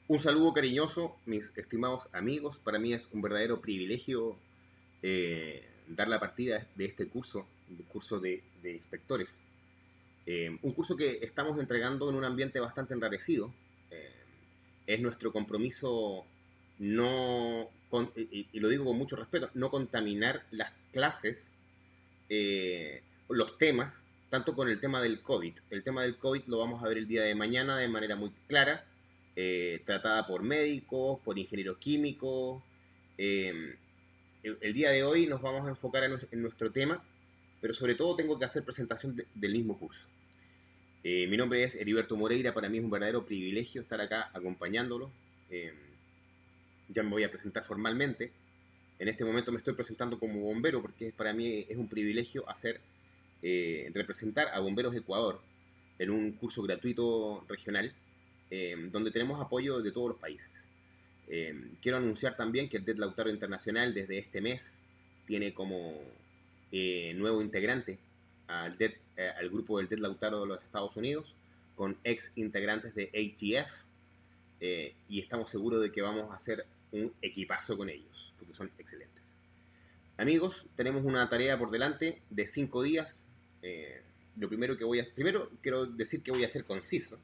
Un saludo cariñoso, mis estimados amigos. Para mí es un verdadero privilegio dar la partida de este curso, el curso de inspectores. Un curso que estamos entregando en un ambiente bastante enrarecido. Eh, es nuestro compromiso no, y lo digo con mucho respeto, no contaminar las clases, los temas, tanto con el tema del COVID. El tema del COVID lo vamos a ver el día de mañana de manera muy clara, tratada por médicos, por ingenieros químicos. Eh, el día de hoy nos vamos a enfocar en nuestro tema, pero sobre todo tengo que hacer presentación del mismo curso. Mi nombre es Heriberto Moreira, para mí es un verdadero privilegio estar acá acompañándolo. Eh, ya me voy a presentar formalmente. En este momento me estoy presentando como bombero porque para mí es un privilegio representar a Bomberos Ecuador en un curso gratuito regional donde tenemos apoyo de todos los países. Quiero anunciar también que el DED Lautaro Internacional desde este mes tiene como nuevo integrante al grupo del DED Lautaro de los Estados Unidos, con ex integrantes de ATF, y estamos seguros de que vamos a hacer un equipazo con ellos, porque son excelentes. Amigos, tenemos una tarea por delante de 5 días. Lo primero que primero quiero decir que voy a ser conciso.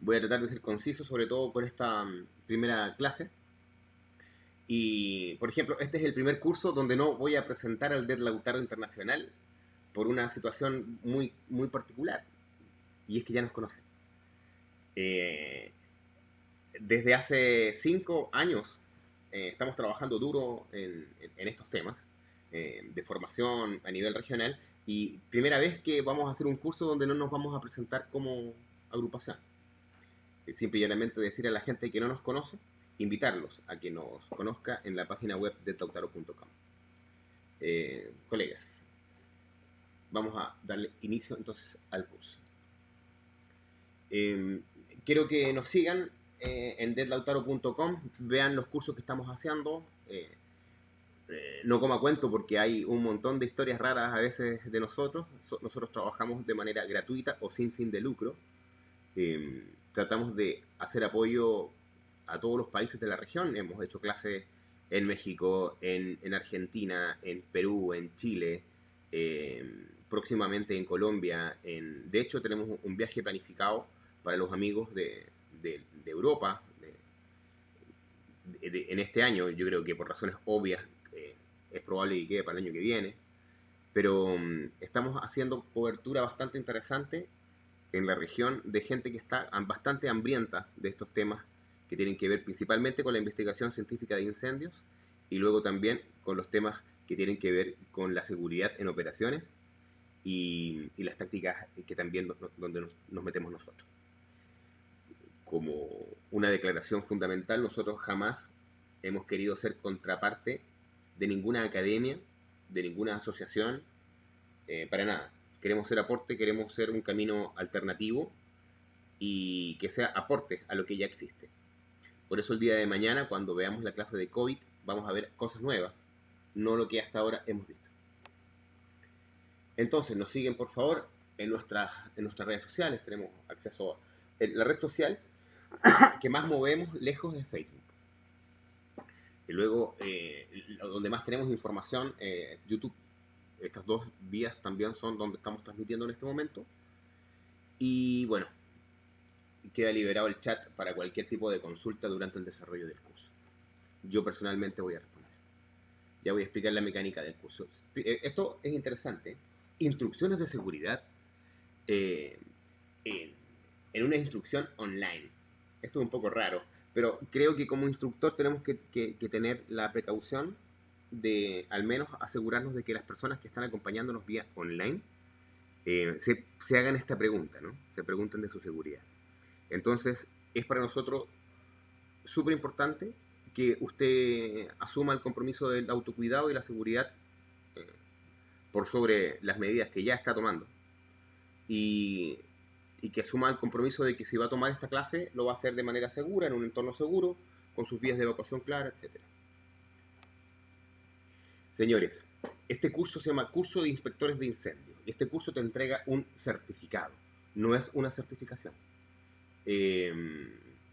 Voy a tratar de ser conciso, sobre todo con esta primera clase. Y, por ejemplo, este es el primer curso donde no voy a presentar al DED Lautaro Internacional por una situación muy, muy particular. Y es que ya nos conocen. Eh, desde hace 5 años estamos trabajando duro en estos temas de formación a nivel regional, y primera vez que vamos a hacer un curso donde no nos vamos a presentar como agrupación. Simple y llanamente decir a la gente que no nos conoce, invitarlos a que nos conozca en la página web de tautaro.com. Colegas, vamos a darle inicio entonces al curso. Eh, Quiero que nos sigan en deadlautaro.com, vean los cursos que estamos haciendo. No como a cuento porque hay un montón de historias raras a veces de nosotros. Nosotros trabajamos de manera gratuita o sin fin de lucro. Tratamos de hacer apoyo a todos los países de la región. Hemos hecho clases en México, en Argentina, en Perú, en Chile, próximamente en Colombia. De hecho, tenemos un viaje planificado para los amigos de Europa en este año. Yo creo que por razones obvias es probable que quede para el año que viene. Pero estamos haciendo cobertura bastante interesante en la región de gente que está bastante hambrienta de estos temas que tienen que ver principalmente con la investigación científica de incendios, y luego también con los temas que tienen que ver con la seguridad en operaciones y las tácticas que también donde nos metemos nosotros. Como una declaración fundamental, nosotros jamás hemos querido ser contraparte de ninguna academia, de ninguna asociación, para nada. Queremos ser aporte, queremos ser un camino alternativo y que sea aporte a lo que ya existe. Por eso el día de mañana, cuando veamos la clase de COVID, vamos a ver cosas nuevas, no lo que hasta ahora hemos visto. Entonces, nos siguen por favor en nuestras redes sociales. Tenemos acceso a la red social que más movemos lejos de Facebook. Y luego, donde más tenemos información es YouTube. Estas dos vías también son donde estamos transmitiendo en este momento. Y bueno, queda liberado el chat para cualquier tipo de consulta durante el desarrollo del curso. Yo personalmente voy a responder. Ya voy a explicar la mecánica del curso. Esto es interesante. Instrucciones de seguridad eh, en, en una instrucción online. Esto es un poco raro, pero creo que como instructor tenemos que tener la precaución de al menos asegurarnos de que las personas que están acompañándonos vía online se hagan esta pregunta, ¿no? Se pregunten de su seguridad. Entonces, es para nosotros súper importante que usted asuma el compromiso del autocuidado y la seguridad eh, por sobre las medidas que ya está tomando. Y, y que asuma el compromiso de que si va a tomar esta clase, lo va a hacer de manera segura, en un entorno seguro, con sus vías de evacuación claras, etcétera. Señores, este curso se llama Curso de Inspectores de Incendios. Y este curso te entrega un certificado, no es una certificación. Eh,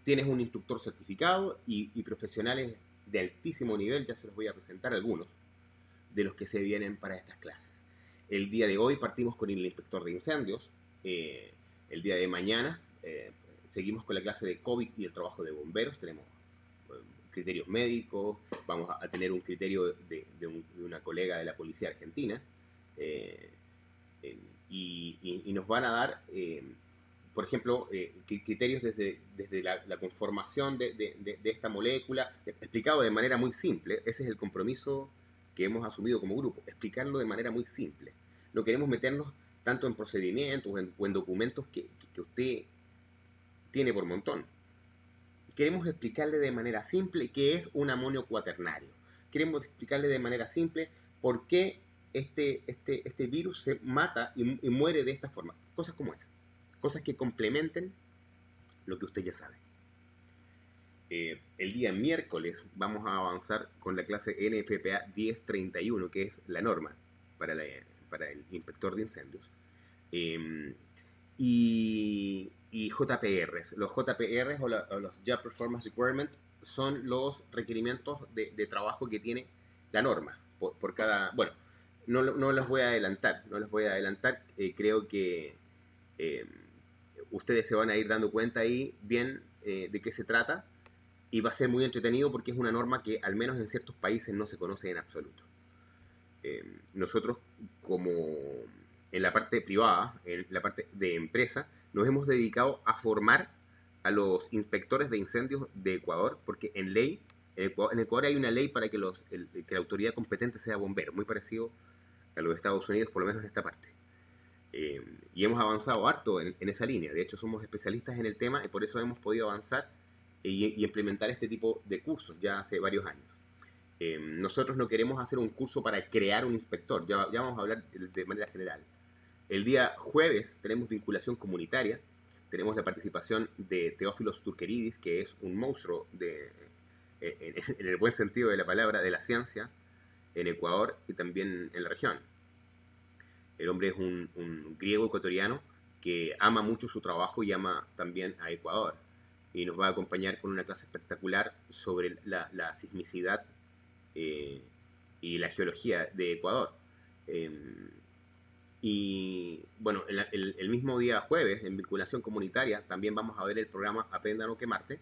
Tienes un instructor certificado y profesionales de altísimo nivel, ya se los voy a presentar algunos de los que se vienen para estas clases. El día de hoy partimos con el inspector de incendios. El día de mañana seguimos con la clase de COVID y el trabajo de bomberos. Tenemos criterios médicos, vamos a tener un criterio de una colega de la Policía Argentina, y nos van a dar, por ejemplo, criterios desde la conformación de esta molécula, explicado de manera muy simple. Ese es el compromiso que hemos asumido como grupo, explicarlo de manera muy simple. No queremos meternos tanto en procedimientos o en documentos que usted tiene por montón. Queremos explicarle de manera simple qué es un amonio cuaternario. Queremos explicarle de manera simple por qué este virus se mata y muere de esta forma. Cosas como esas. Cosas que complementen lo que usted ya sabe. El día miércoles vamos a avanzar con la clase NFPA 1031, que es la norma para el inspector de incendios. Y JPRs. Los JPRs o los Job Performance Requirements son los requerimientos de trabajo que tiene la norma por cada... Bueno, no los voy a adelantar, creo que ustedes se van a ir dando cuenta ahí bien de qué se trata, y va a ser muy entretenido porque es una norma que al menos en ciertos países no se conoce en absoluto. Nosotros, como en la parte privada, en la parte de empresa, nos hemos dedicado a formar a los inspectores de incendios de Ecuador, porque en Ecuador hay una ley para que la autoridad competente sea bombero, muy parecido a los Estados Unidos, por lo menos en esta parte. Y hemos avanzado harto en esa línea. De hecho, somos especialistas en el tema y por eso hemos podido avanzar y implementar este tipo de cursos ya hace varios años. Nosotros no queremos hacer un curso para crear un inspector, ya vamos a hablar de manera general. El día jueves tenemos vinculación comunitaria, tenemos la participación de Teófilos Turqueridis, que es un monstruo en el buen sentido de la palabra, de la ciencia, en Ecuador y también en la región. El hombre es un griego ecuatoriano que ama mucho su trabajo y ama también a Ecuador. Y nos va a acompañar con una clase espectacular sobre la sismicidad y la geología de Ecuador. Y bueno, el mismo día jueves, en vinculación comunitaria, también vamos a ver el programa Aprenda a no quemarte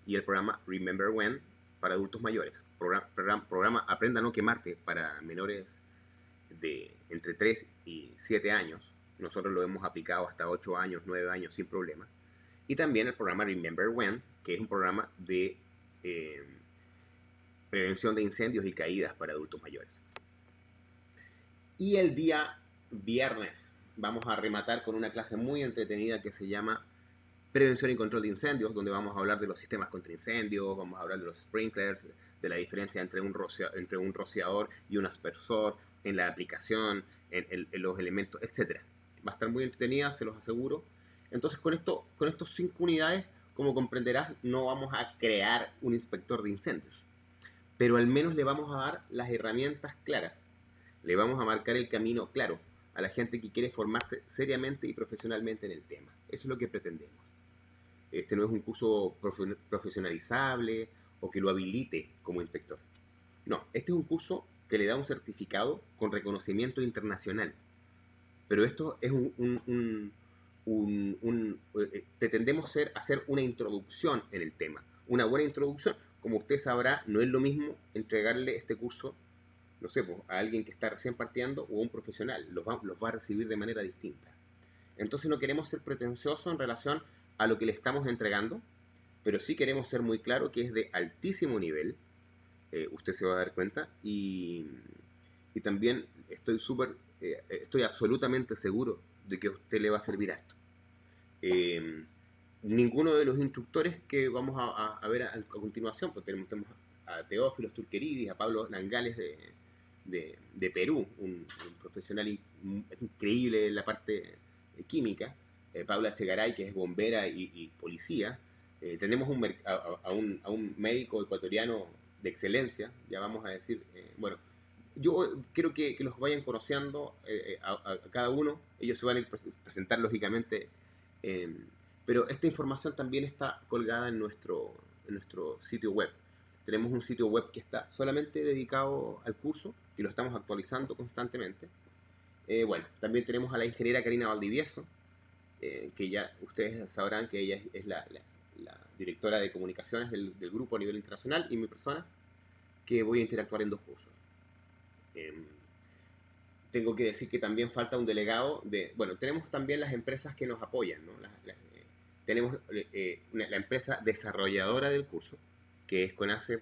y el programa Remember When para adultos mayores. Programa Aprenda a no quemarte para menores de entre 3 y 7 años. Nosotros lo hemos aplicado hasta 8 años, 9 años sin problemas. Y también el programa Remember When, que es un programa de prevención de incendios y caídas para adultos mayores. Y el día viernes vamos a rematar con una clase muy entretenida que se llama Prevención y Control de Incendios, donde vamos a hablar de los sistemas contra incendios, vamos a hablar de los sprinklers, de la diferencia entre un rociador y un aspersor, en la aplicación, en los elementos, etc. Va a estar muy entretenida, se los aseguro. Entonces, con estos 5 unidades, como comprenderás, no vamos a crear un inspector de incendios, pero al menos le vamos a dar las herramientas claras, le vamos a marcar el camino claro a la gente que quiere formarse seriamente y profesionalmente en el tema. Eso es lo que pretendemos. Este no es un curso profesionalizable o que lo habilite como inspector. No, este es un curso que le da un certificado con reconocimiento internacional. Pero esto es pretendemos hacer una introducción en el tema, una buena introducción. Como usted sabrá, no es lo mismo entregarle este curso, no sé, pues, a alguien que está recién partiendo o a un profesional. Los va a recibir de manera distinta. Entonces no queremos ser pretenciosos en relación a lo que le estamos entregando, pero sí queremos ser muy claros que es de altísimo nivel, usted se va a dar cuenta, y también estoy absolutamente seguro de que a usted le va a servir esto. Ninguno de los instructores que vamos a ver a continuación, pues tenemos a Teófilos Turqueridis, a Pablo Nangales de Perú, un profesional increíble en la parte química, Paula Echegaray, que es bombera y policía. Tenemos a un médico ecuatoriano de excelencia, ya vamos a decir, bueno, yo quiero que los vayan conociendo a cada uno. Ellos se van a ir presentar lógicamente, Pero esta información también está colgada en nuestro sitio web. Tenemos un sitio web que está solamente dedicado al curso y lo estamos actualizando constantemente. Bueno, también tenemos a la ingeniera Karina Valdivieso, que ya ustedes sabrán que ella es la directora de comunicaciones del grupo a nivel internacional, y mi persona, que voy a interactuar en 2 cursos. Tengo que decir que también falta un delegado de... Bueno, tenemos también las empresas que nos apoyan, ¿no? Tenemos la empresa desarrolladora del curso, que es CONACYT.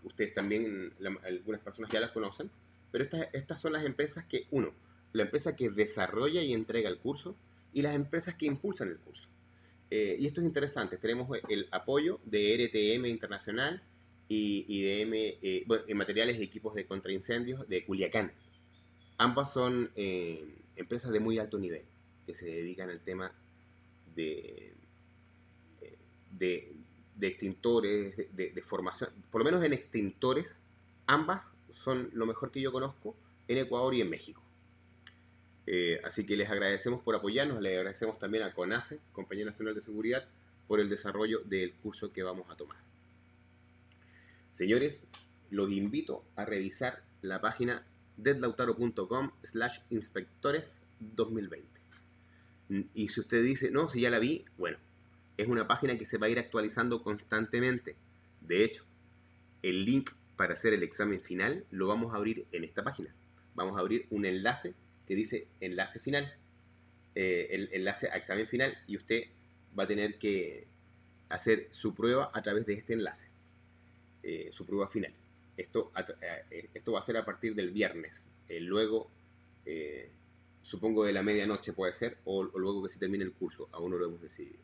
Ustedes también, algunas personas ya las conocen, pero estas son las empresas que, la empresa que desarrolla y entrega el curso, y las empresas que impulsan el curso. Y esto es interesante, tenemos el apoyo de RTM Internacional y de bueno, materiales y equipos de contraincendios de Culiacán. Ambas son empresas de muy alto nivel, que se dedican al tema de extintores, de formación, por lo menos en extintores. Ambas son lo mejor que yo conozco en Ecuador y en México. Así que les agradecemos por apoyarnos, les agradecemos también a CONACYT, Compañía Nacional de Seguridad, por el desarrollo del curso que vamos a tomar. Señores, los invito a revisar la página deadlautaro.com/inspectores2020. Y si usted dice, no, si ya la vi, bueno, es una página que se va a ir actualizando constantemente. De hecho, el link para hacer el examen final lo vamos a abrir en esta página. Vamos a abrir un enlace que dice enlace final, el enlace a examen final, y usted va a tener que hacer su prueba a través de este enlace, su prueba final. Esto va a ser a partir del viernes, luego supongo de la medianoche puede ser, o luego que se termine el curso, aún no lo hemos decidido.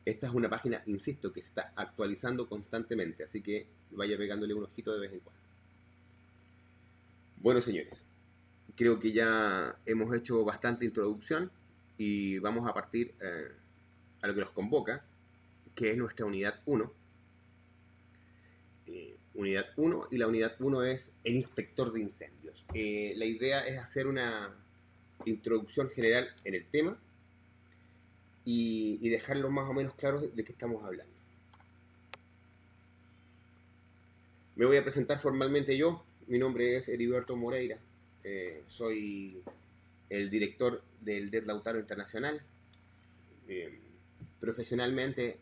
Esta es una página, insisto, que se está actualizando constantemente, así que vaya pegándole un ojito de vez en cuando. Bueno, señores, creo que ya hemos hecho bastante introducción y vamos a partir a lo que nos convoca, que es nuestra unidad 1. Unidad 1, y la unidad 1 es el inspector de incendios. La idea es hacer una introducción general en el tema y dejarlo más o menos claro de qué estamos hablando. Me voy a presentar formalmente yo. Mi nombre es Heriberto Moreira. Soy el director del DED Lautaro Internacional. Profesionalmente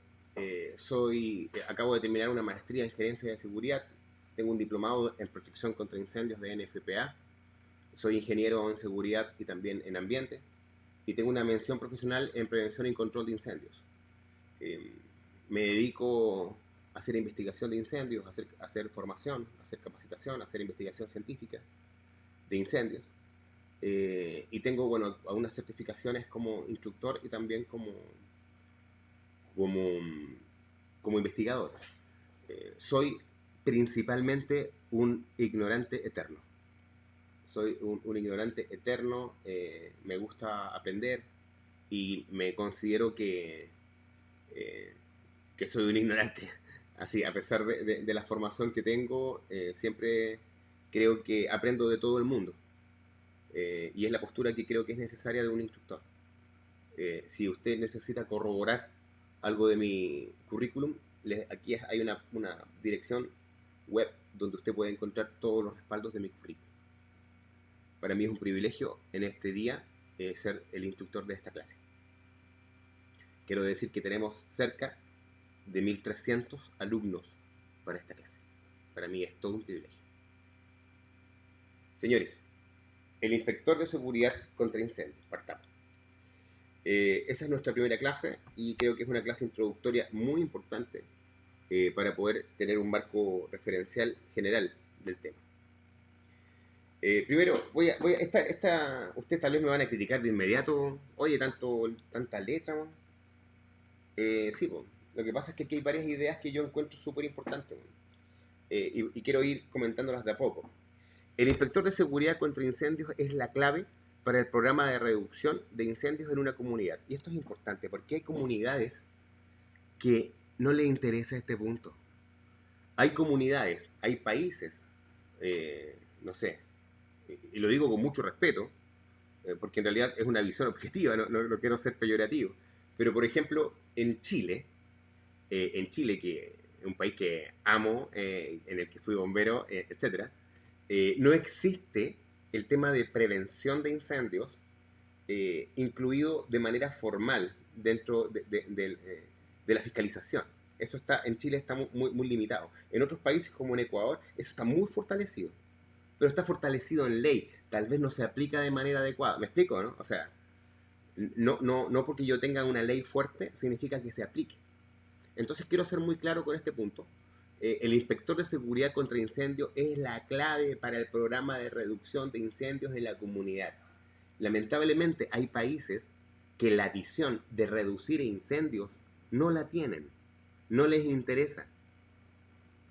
acabo de terminar una maestría en gerencia de seguridad. Tengo un diplomado en protección contra incendios de NFPA. Soy ingeniero en seguridad y también en ambiente. Y tengo una mención profesional en prevención y control de incendios. Me dedico a hacer investigación de incendios, a hacer formación, a hacer capacitación, a hacer investigación científica de incendios. Y tengo, bueno, algunas certificaciones como instructor y también como investigador. Soy principalmente un ignorante eterno. Soy un ignorante eterno, me gusta aprender y me considero que soy un ignorante. Así, a pesar de la formación que tengo, siempre creo que aprendo de todo el mundo. Y es la postura que creo que es necesaria de un instructor. Si usted necesita corroborar algo de mi currículum, aquí hay una dirección web donde usted puede encontrar todos los respaldos de mi currículum. Para mí es un privilegio en este día ser el instructor de esta clase. Quiero decir que tenemos cerca de 1.300 alumnos para esta clase. Para mí es todo un privilegio. Señores, el inspector de seguridad contra incendios, partamos. Esa es nuestra primera clase y creo que es una clase introductoria muy importante para poder tener un marco referencial general del tema. Primero, ustedes tal vez me van a criticar de inmediato. Oye, tanta letra, man. Sí, pues. Lo que pasa es que aquí hay varias ideas que yo encuentro súper importantes, y quiero ir comentándolas de a poco. El inspector de seguridad contra incendios es la clave para el programa de reducción de incendios en una comunidad. Y esto es importante porque hay comunidades que no les interesa este punto. Hay comunidades, hay países, no sé, y lo digo con mucho respeto, porque en realidad es una visión objetiva, no quiero ser peyorativo. Pero, por ejemplo, en Chile, que es un país que amo, en el que fui bombero, etc., no existe el tema de prevención de incendios incluido de manera formal dentro de la fiscalización. Eso está, en Chile está muy limitado. En otros países como en Ecuador, eso está muy fortalecido. Pero está fortalecido en ley. Tal vez no se aplica de manera adecuada. ¿Me explico, no? O sea, no porque yo tenga una ley fuerte significa que se aplique. Entonces quiero ser muy claro con este punto. El inspector de seguridad contra incendios es la clave para el programa de reducción de incendios en la comunidad. Lamentablemente hay países que la visión de reducir incendios no la tienen, no les interesa.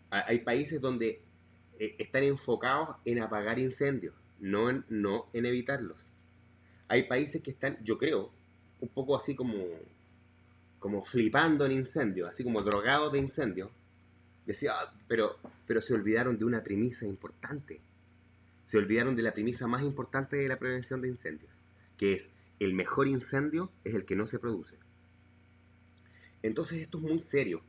Hay países donde están enfocados en apagar incendios, no en evitarlos. Hay países que están, yo creo, un poco así como flipando en incendios, así como drogados de incendios. Decía, pero se olvidaron de una premisa importante. Se olvidaron de la premisa más importante de la prevención de incendios, que es el mejor incendio es el que no se produce. Entonces esto es muy serio,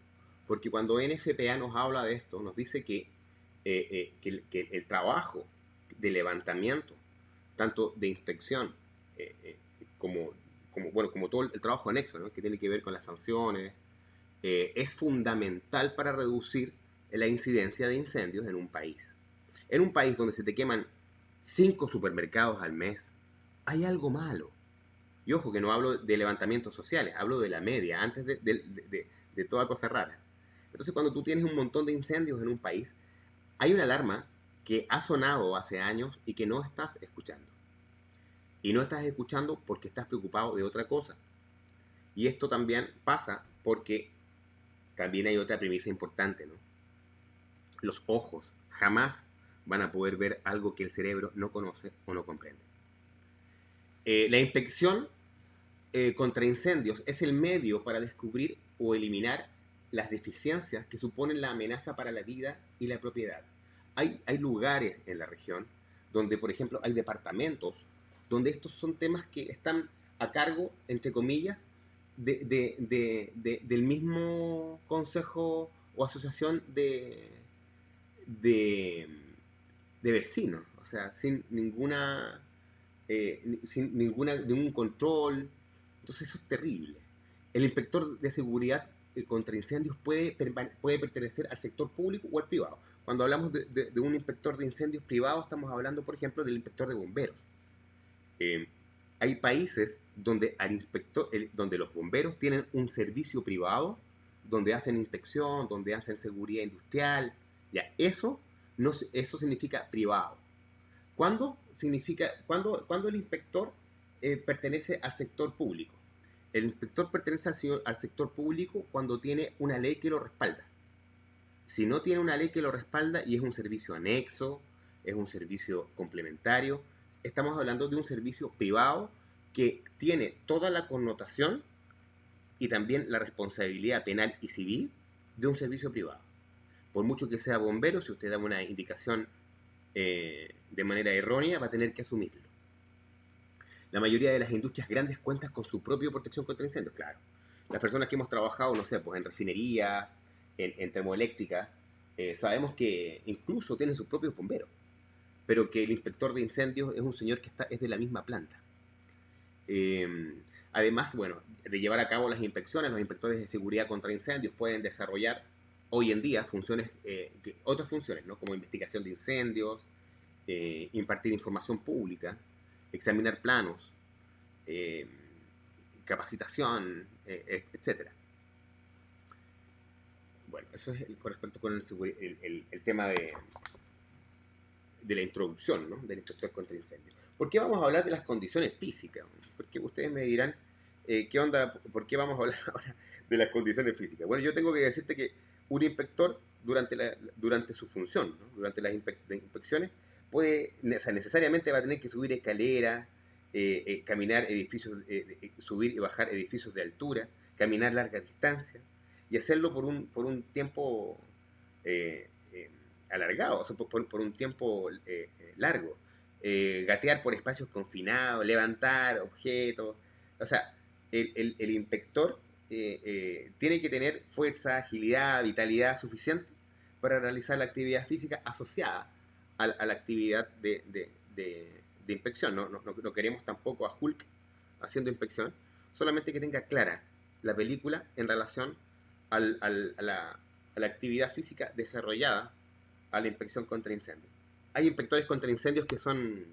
porque cuando NFPA nos habla de esto, nos dice que el trabajo de levantamiento, tanto de inspección como todo el trabajo anexo, ¿no?, que tiene que ver con las sanciones, es fundamental para reducir la incidencia de incendios en un país. En un país donde se te queman 5 supermercados al mes, hay algo malo. Y ojo, que no hablo de levantamientos sociales, hablo de la media, antes de toda cosa rara. Entonces, cuando tú tienes un montón de incendios en un país, hay una alarma que ha sonado hace años y que no estás escuchando. Y no estás escuchando porque estás preocupado de otra cosa. Y esto también pasa porque también hay otra premisa importante, ¿no? Los ojos jamás van a poder ver algo que el cerebro no conoce o no comprende. La inspección contra incendios es el medio para descubrir o eliminar las deficiencias que suponen la amenaza para la vida y la propiedad. Hay lugares en la región donde, por ejemplo, hay departamentos donde estos son temas que están a cargo, entre comillas, del mismo consejo o asociación de, de vecinos, o sea, ningún control. Entonces eso es terrible. El inspector de seguridad contra incendios puede pertenecer al sector público o al privado. Cuando hablamos de un inspector de incendios privado, estamos hablando, por ejemplo, del inspector de bomberos. Hay países donde, donde los bomberos tienen un servicio privado, donde hacen inspección, donde hacen seguridad industrial. Ya, eso significa privado. ¿Cuándo el inspector pertenece al sector público? El inspector pertenece al sector público cuando tiene una ley que lo respalda. Si no tiene una ley que lo respalda y es un servicio anexo, es un servicio complementario, estamos hablando de un servicio privado que tiene toda la connotación y también la responsabilidad penal y civil de un servicio privado. Por mucho que sea bombero, si usted da una indicación de manera errónea, va a tener que asumirlo. La mayoría de las industrias grandes cuentan con su propia protección contra incendios, claro. Las personas que hemos trabajado, no sé, pues en refinerías, en termoeléctricas, sabemos que incluso tienen sus propios bomberos, pero que el inspector de incendios es un señor que es de la misma planta. Además, bueno, de llevar a cabo las inspecciones, los inspectores de seguridad contra incendios pueden desarrollar hoy en día otras funciones, ¿no?, como investigación de incendios, impartir información pública, examinar planos, capacitación, etc. Bueno, eso es con respecto con el tema de la introducción, ¿no?, del inspector contra incendios. ¿Por qué vamos a hablar de las condiciones físicas? Porque ustedes me dirán, ¿qué onda? ¿Por qué vamos a hablar ahora de las condiciones físicas? Bueno, yo tengo que decirte que un inspector durante su función, ¿no?, durante las inspecciones, necesariamente va a tener que subir escaleras, caminar edificios, subir y bajar edificios de altura, caminar largas distancias y hacerlo por un tiempo alargado, o sea, por un tiempo largo. gatear por espacios confinados, levantar objetos. O sea, el inspector tiene que tener fuerza, agilidad, vitalidad suficiente para realizar la actividad física asociada a la actividad de inspección. No queremos tampoco a Hulk haciendo inspección, solamente que tenga clara la película en relación a la actividad física desarrollada a la inspección contra incendios. Hay inspectores contra incendios que son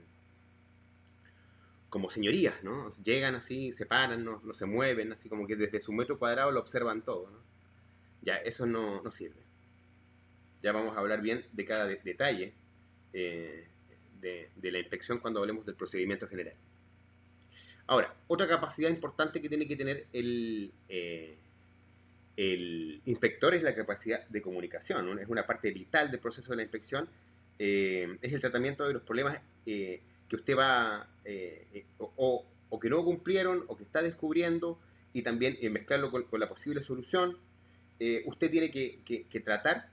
como señorías, ¿no? Llegan así, se paran, no se mueven, así como que desde su metro cuadrado lo observan todo, ¿no? Ya, eso no sirve. Ya vamos a hablar bien de cada detalle de la inspección cuando hablemos del procedimiento general. Ahora, otra capacidad importante que tiene que tener el inspector es la capacidad de comunicación, ¿no? Es una parte vital del proceso de la inspección, es el tratamiento de los problemas que usted va, o que no cumplieron, o que está descubriendo, y también mezclarlo con la posible solución. Usted tiene que tratar,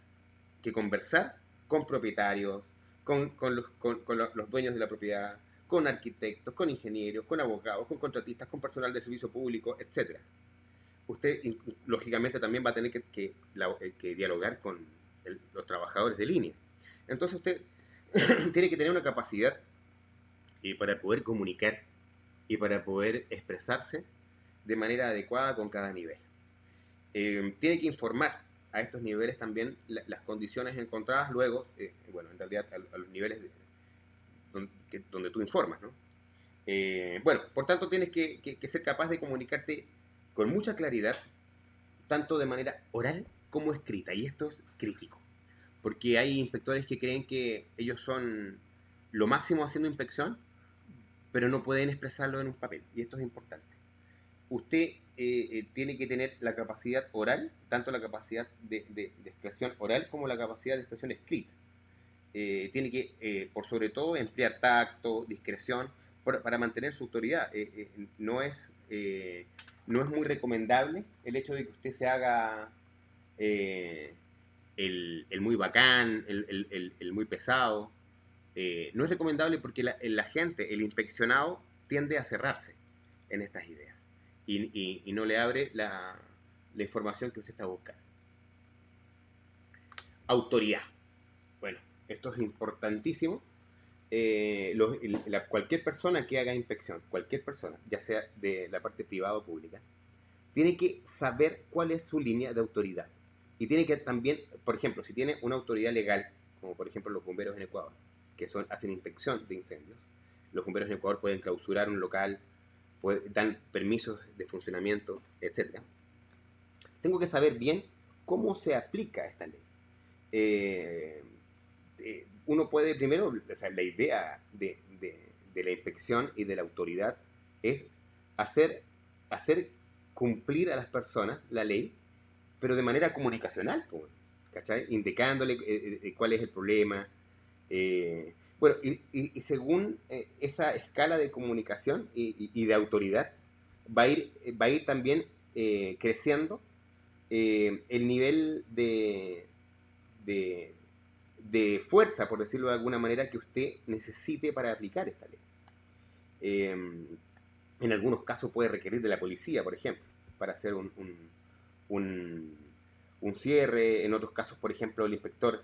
que conversar con propietarios, con los dueños de la propiedad, con arquitectos, con ingenieros, con abogados, con contratistas, con personal de servicio público, etc. Usted, lógicamente, también va a tener que dialogar con los trabajadores de línea. Entonces usted tiene que tener una capacidad para poder comunicar y para poder expresarse de manera adecuada con cada nivel. Tiene que informar a estos niveles también las condiciones encontradas luego, bueno, en realidad a los niveles donde tú informas, ¿no? Bueno, por tanto tienes que ser capaz de comunicarte con mucha claridad, tanto de manera oral como escrita, y esto es crítico, porque hay inspectores que creen que ellos son lo máximo haciendo inspección, pero no pueden expresarlo en un papel, y esto es importante. Usted tiene que tener la capacidad oral, tanto la capacidad de expresión oral como la capacidad de expresión escrita. Tiene que, por sobre todo, emplear tacto, discreción, para mantener su autoridad. No es muy recomendable el hecho de que usted se haga el muy bacán, el muy pesado. No es recomendable porque la gente, el inspeccionado, tiende a cerrarse en estas ideas y no le abre la información que usted está buscando. Autoridad. Bueno, esto es importantísimo. Cualquier persona que haga inspección, cualquier persona, ya sea de la parte privada o pública, tiene que saber cuál es su línea de autoridad. Y tiene que también, por ejemplo, si tiene una autoridad legal, como por ejemplo los bomberos en Ecuador, que hacen inspección de incendios, los bomberos en Ecuador pueden clausurar un local, dan permisos de funcionamiento, etc. Tengo que saber bien cómo se aplica esta ley. Uno puede primero, o sea, la idea de la inspección y de la autoridad es hacer cumplir a las personas la ley, pero de manera comunicacional, ¿cachai? Indicándole cuál es el problema. Bueno, y según esa escala de comunicación y de autoridad, va a ir también creciendo el nivel de fuerza, por decirlo de alguna manera, que usted necesite para aplicar esta ley. En algunos casos puede requerir de la policía, por ejemplo, para hacer un cierre. En otros casos, por ejemplo, el inspector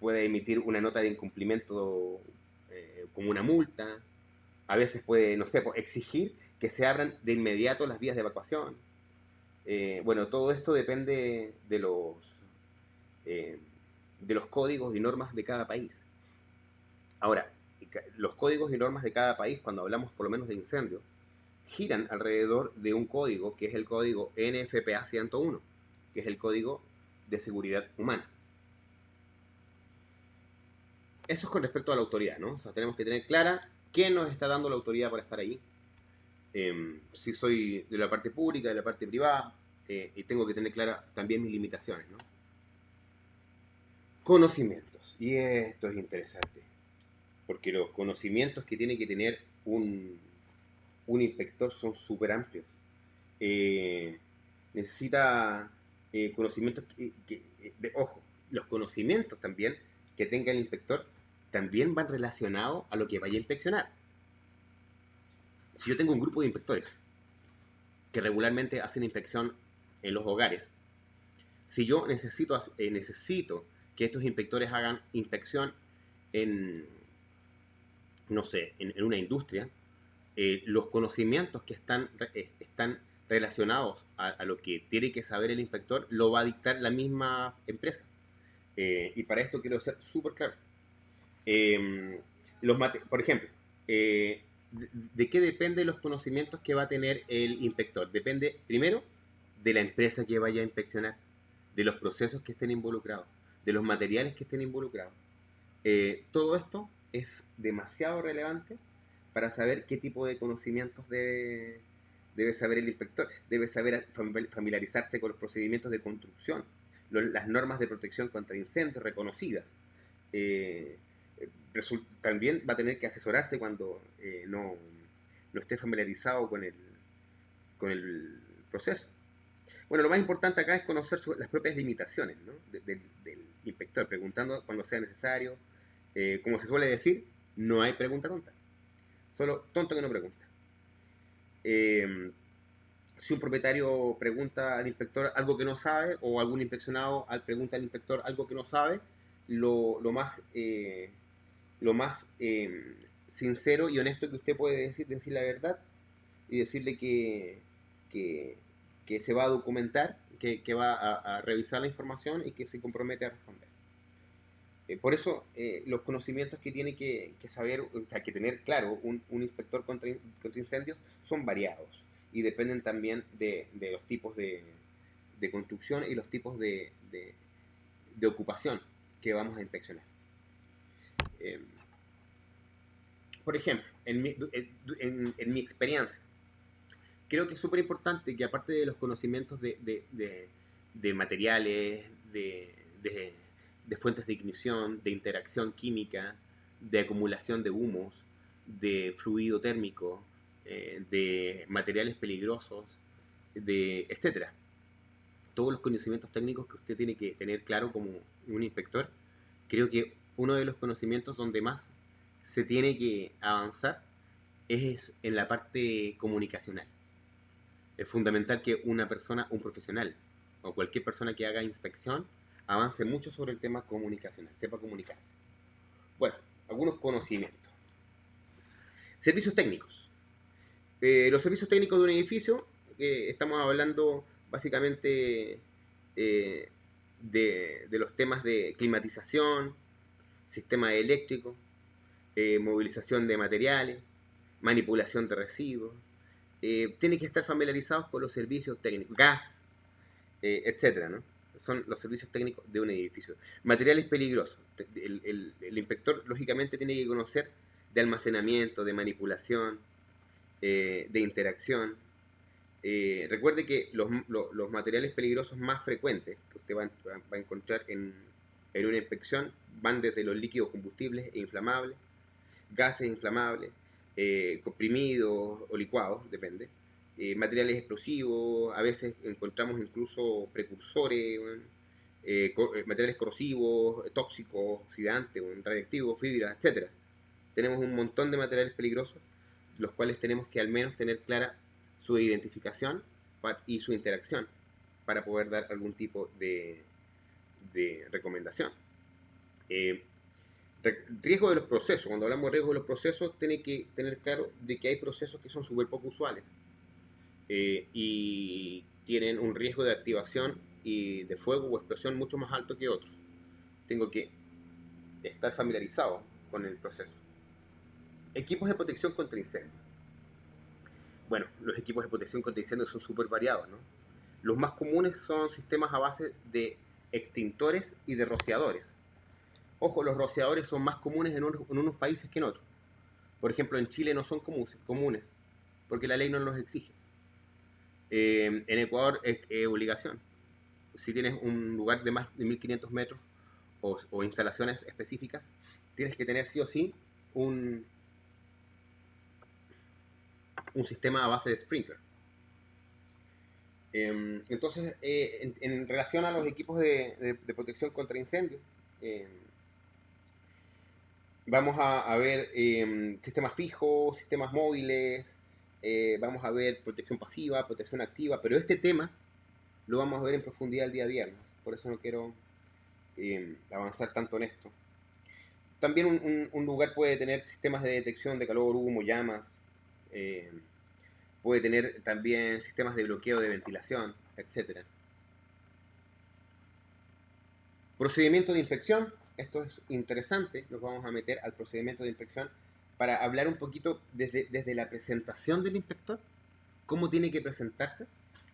puede emitir una nota de incumplimiento como una multa. A veces puede, no sé, exigir que se abran de inmediato las vías de evacuación. Bueno, todo esto depende de los códigos y normas de cada país. Ahora, los códigos y normas de cada país, cuando hablamos por lo menos de incendios, giran alrededor de un código que es el código NFPA 101, que es el código de seguridad humana. Eso es con respecto a la autoridad, ¿no? O sea, tenemos que tener clara quién nos está dando la autoridad para estar ahí. Si soy de la parte pública, de la parte privada, y tengo que tener clara también mis limitaciones, ¿no? Conocimientos. Y esto es interesante, porque los conocimientos que tiene que tener un inspector son súper amplios. Necesita conocimientos ojo, los conocimientos también que tenga el inspector también van relacionados a lo que vaya a inspeccionar. Si yo tengo un grupo de inspectores que regularmente hacen inspección en los hogares, si yo necesito que estos inspectores hagan inspección en, no sé, en una industria, los conocimientos que están relacionados a lo que tiene que saber el inspector lo va a dictar la misma empresa. Y para esto quiero ser súper claro. Por ejemplo, ¿de qué dependen los conocimientos que va a tener el inspector? Depende, primero, de la empresa que vaya a inspeccionar, de los procesos que estén involucrados, de los materiales que estén involucrados. Todo esto es demasiado relevante para saber qué tipo de conocimientos debe saber el inspector. Debe saber familiarizarse con los procedimientos de construcción, las normas de protección contra incendios reconocidas. También va a tener que asesorarse cuando no esté familiarizado con el proceso. Bueno, lo más importante acá es conocer las propias limitaciones, ¿no? del inspector, preguntando cuando sea necesario. Como se suele decir, no hay pregunta tonta. Solo tonto que no pregunta. Si un propietario pregunta al inspector algo que no sabe, o algún inspeccionado pregunta al inspector algo que no sabe, lo más sincero y honesto que usted puede decir la verdad y decirle que, que se va a documentar, que va a revisar la información y que se compromete a responder. Por eso, los conocimientos que tiene que saber, o sea, que tener claro un inspector contra incendios son variados y dependen también de los tipos de construcción y los tipos de ocupación que vamos a inspeccionar. Por ejemplo, en mi experiencia, creo que es súper importante que, aparte de los conocimientos de materiales, de fuentes de ignición, de interacción química, de acumulación de humos, de fluido térmico, de materiales peligrosos, etcétera. Todos los conocimientos técnicos que usted tiene que tener claro como un inspector, creo que uno de los conocimientos donde más se tiene que avanzar es en la parte comunicacional. Es fundamental que una persona, un profesional o cualquier persona que haga inspección avance mucho sobre el tema comunicacional, sepa comunicarse. Bueno, algunos conocimientos. Servicios técnicos. Los servicios técnicos de un edificio, estamos hablando básicamente de los temas de climatización, sistema eléctrico, movilización de materiales, manipulación de residuos. Tienen que estar familiarizados con los servicios técnicos, gas, etcétera, ¿no? Son los servicios técnicos de un edificio. Materiales peligrosos. El inspector, lógicamente, tiene que conocer de almacenamiento, de manipulación, de interacción. Recuerde que los materiales peligrosos más frecuentes que usted va a encontrar en una inspección van desde los líquidos combustibles e inflamables, gases inflamables, comprimidos o licuados, depende, materiales explosivos, a veces encontramos incluso precursores, materiales corrosivos, tóxicos, oxidantes, radiactivos, fibras, etc. Tenemos un montón de materiales peligrosos, los cuales tenemos que al menos tener clara su identificación y su interacción para poder dar algún tipo de recomendación. Riesgo de los procesos. Cuando hablamos de riesgo de los procesos, tiene que tener claro de que hay procesos que son súper poco usuales y tienen un riesgo de activación y de fuego o explosión mucho más alto que otros. Tengo que estar familiarizado con el proceso. Equipos de protección contra incendios. Bueno, los equipos de protección contra incendios son súper variados, ¿no? Los más comunes son sistemas a base de extintores y de rociadores. Ojo, los rociadores son más comunes en unos países que en otros. Por ejemplo, en Chile no son comunes porque la ley no los exige. En Ecuador es obligación. Si tienes un lugar de más de 1500 metros o instalaciones específicas, tienes que tener sí o sí un sistema a base de sprinkler. Entonces, en relación a los equipos de protección contra incendios, Vamos a ver sistemas fijos, sistemas móviles, vamos a ver protección pasiva, protección activa, pero este tema lo vamos a ver en profundidad el día viernes, por eso no quiero avanzar tanto en esto. También un lugar puede tener sistemas de detección de calor, humo, llamas, eh, puede tener también sistemas de bloqueo de ventilación, etcétera. Procedimiento de inspección, esto es interesante, nos vamos a meter al procedimiento de inspección para hablar un poquito desde la presentación del inspector, cómo tiene que presentarse,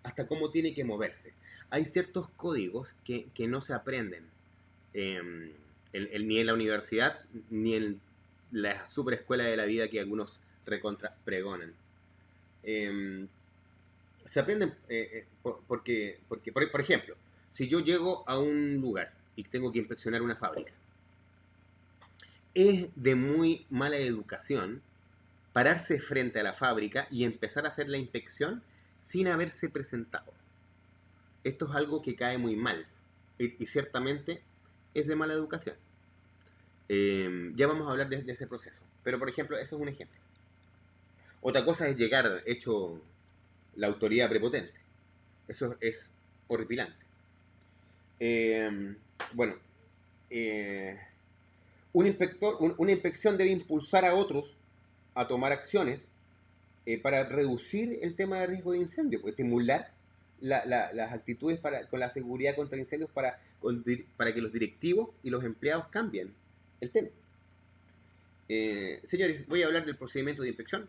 hasta cómo tiene que moverse. Hay ciertos códigos que no se aprenden eh, ni en la universidad, ni en la superescuela de la vida que algunos recontra pregonan. Se aprenden porque por ejemplo, si yo llego a un lugar y tengo que inspeccionar una fábrica, es de muy mala educación pararse frente a la fábrica y empezar a hacer la inspección sin haberse presentado. Esto es algo que cae muy mal y ciertamente es de mala educación. Ya vamos a hablar de ese proceso, pero por ejemplo, eso es un ejemplo. Otra cosa es llegar hecho la autoridad prepotente. Eso es horripilante. Eh, bueno, eh, una inspección debe impulsar a otros a tomar acciones para reducir el tema de riesgo de incendio, pues, estimular las actitudes con la seguridad contra incendios para que los directivos y los empleados cambien el tema. Señores, voy a hablar del procedimiento de inspección.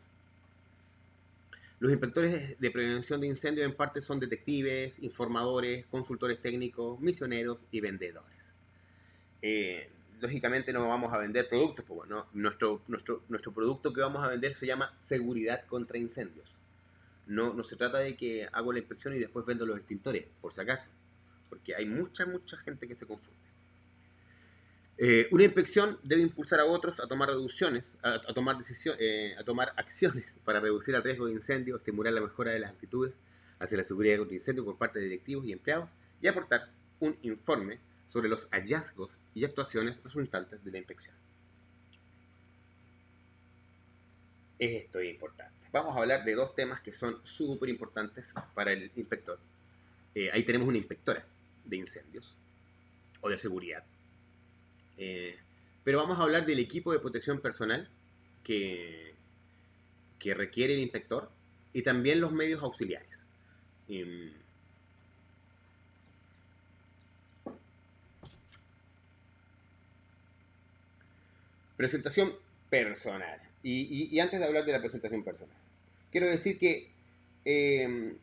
Los inspectores de prevención de incendios en parte son detectives, informadores, consultores técnicos, misioneros y vendedores. Eh, Lógicamente no vamos a vender productos, pues bueno, nuestro producto que vamos a vender se llama seguridad contra incendios. No se trata de que hago la inspección y después vendo los extintores, por si acaso, porque hay mucha gente que se confunde. Una inspección debe impulsar a otros a tomar reducciones, a tomar acciones para reducir el riesgo de incendio, estimular la mejora de las actitudes hacia la seguridad contra incendio por parte de directivos y empleados y aportar un informe sobre los hallazgos y actuaciones resultantes de la inspección. Esto es importante. Vamos a hablar de dos temas que son súper importantes para el inspector. Ahí tenemos una inspectora de incendios o de seguridad. Pero vamos a hablar del equipo de protección personal que, que requiere el inspector y también los medios auxiliares. Presentación personal. Y antes de hablar de la presentación personal, quiero decir que eh,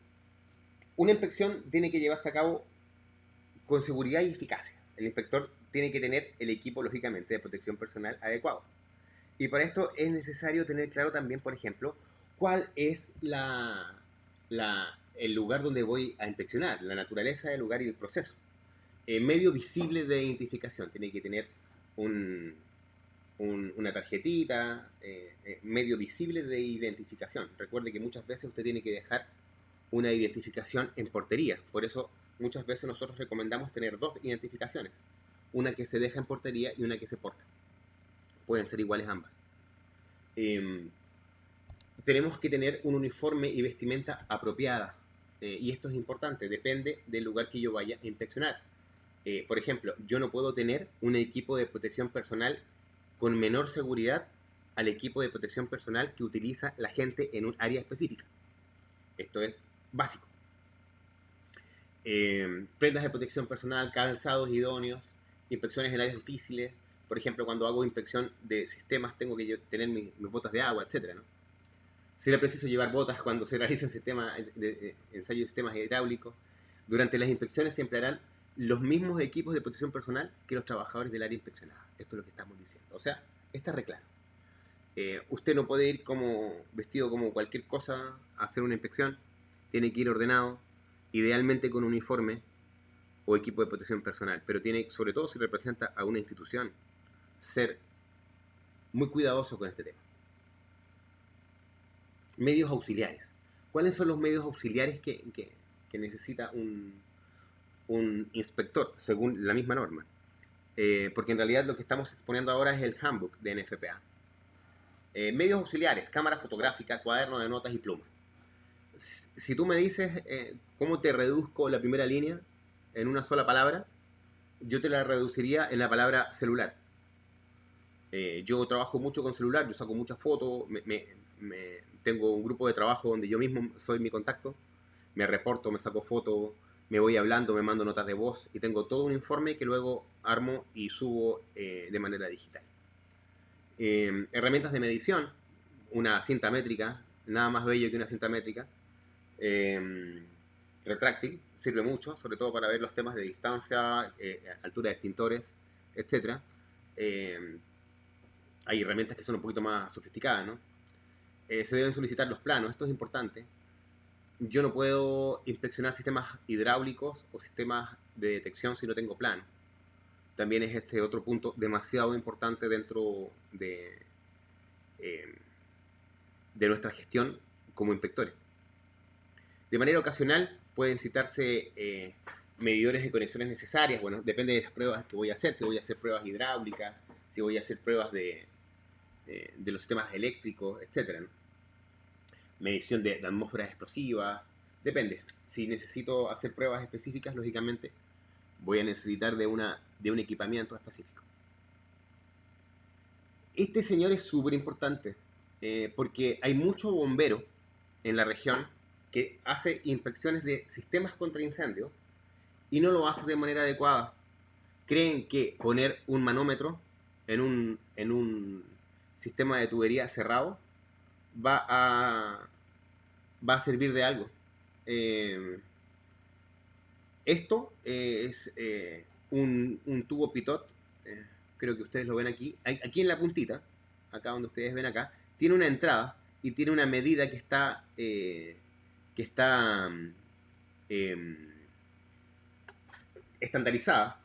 una inspección tiene que llevarse a cabo con seguridad y eficacia. El inspector tiene que tener el equipo, lógicamente, de protección personal adecuado. Y para esto es necesario tener claro también, por ejemplo, cuál es el lugar donde voy a inspeccionar, la naturaleza del lugar y el proceso. Medio visible de identificación, tiene que tener un, una tarjetita, medio visible de identificación. Recuerde que muchas veces usted tiene que dejar una identificación en portería, por eso muchas veces nosotros recomendamos tener dos identificaciones, una que se deja en portería y una que se porta. Pueden ser iguales ambas. Tenemos que tener un uniforme y vestimenta apropiada. Y esto es importante, depende del lugar que yo vaya a inspeccionar. Por ejemplo, yo no puedo tener un equipo de protección personal con menor seguridad al equipo de protección personal que utiliza la gente en un área específica. Esto es básico. Prendas de protección personal, calzados idóneos, inspecciones en áreas difíciles. Por ejemplo, cuando hago inspección de sistemas tengo que tener mis botas de agua, etc., ¿no? Será preciso llevar botas cuando se realicen ensayos de sistemas hidráulicos. Durante las inspecciones se emplearán los mismos equipos de protección personal que los trabajadores del área inspeccionada. Esto es lo que estamos diciendo. O sea, está re claro. Usted no puede ir vestido como cualquier cosa a hacer una inspección. Tiene que ir ordenado, idealmente con uniforme o equipo de protección personal. Pero tiene, sobre todo si representa a una institución, ser muy cuidadoso con este tema. Medios auxiliares. ¿Cuáles son los medios auxiliares que necesita un inspector según la misma norma? porque en realidad lo que estamos exponiendo ahora es el handbook de NFPA. Medios auxiliares, cámara fotográfica, cuaderno de notas y pluma. Si tú me dices cómo te reduzco la primera línea en una sola palabra, yo te la reduciría en la palabra celular. Yo trabajo mucho con celular, yo saco muchas fotos, tengo un grupo de trabajo donde yo mismo soy mi contacto, me reporto, me saco fotos, me voy hablando, me mando notas de voz y tengo todo un informe que luego armo y subo de manera digital. Herramientas de medición, una cinta métrica, nada más bello que una cinta métrica, retráctil, sirve mucho, sobre todo para ver los temas de distancia, altura de extintores, etc. Hay herramientas que son un poquito más sofisticadas, ¿no? Se deben solicitar los planos, esto es importante. Yo no puedo inspeccionar sistemas hidráulicos o sistemas de detección si no tengo plano. También es este otro punto demasiado importante dentro de nuestra gestión como inspectores. De manera ocasional pueden citarse medidores de conexiones necesarias. Bueno, depende de las pruebas que voy a hacer. Si voy a hacer pruebas hidráulicas, si voy a hacer pruebas de los sistemas eléctricos, etc., ¿no? Medición de atmósferas explosivas. Depende. Si necesito hacer pruebas específicas, lógicamente voy a necesitar de un equipamiento específico. Este señor es súper importante porque hay mucho bombero en la región que hace inspecciones de sistemas contra incendios y no lo hace de manera adecuada. Creen que poner un manómetro en un sistema de tubería cerrado va a servir de algo. Esto es un tubo pitot, creo que ustedes lo ven aquí. Aquí en la puntita, acá donde ustedes ven acá, tiene una entrada y tiene una medida que está estandarizada,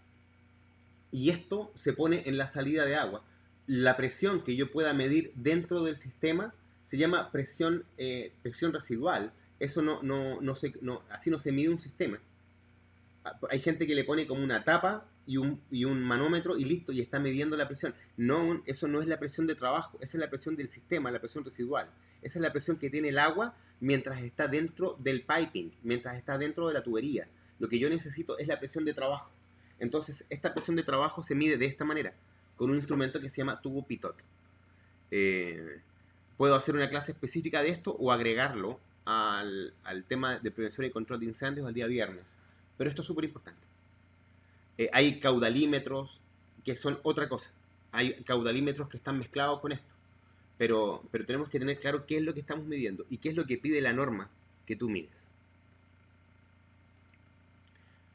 y esto se pone en la salida de agua. La presión que yo pueda medir dentro del sistema se llama presión residual. Eso así no se mide un sistema. Hay gente que le pone como una tapa y un manómetro y listo, y está midiendo la presión. No, eso no es la presión de trabajo, esa es la presión del sistema, la presión residual. Esa es la presión que tiene el agua mientras está dentro del piping, mientras está dentro de la tubería. Lo que yo necesito es la presión de trabajo. Entonces, esta presión de trabajo se mide de esta manera, con un instrumento que se llama tubo pitot. Puedo hacer una clase específica de esto o agregarlo al tema de prevención y control de incendios el día viernes. Pero esto es súper importante. Hay caudalímetros que son otra cosa. Hay caudalímetros que están mezclados con esto. Pero tenemos que tener claro qué es lo que estamos midiendo y qué es lo que pide la norma que tú mides.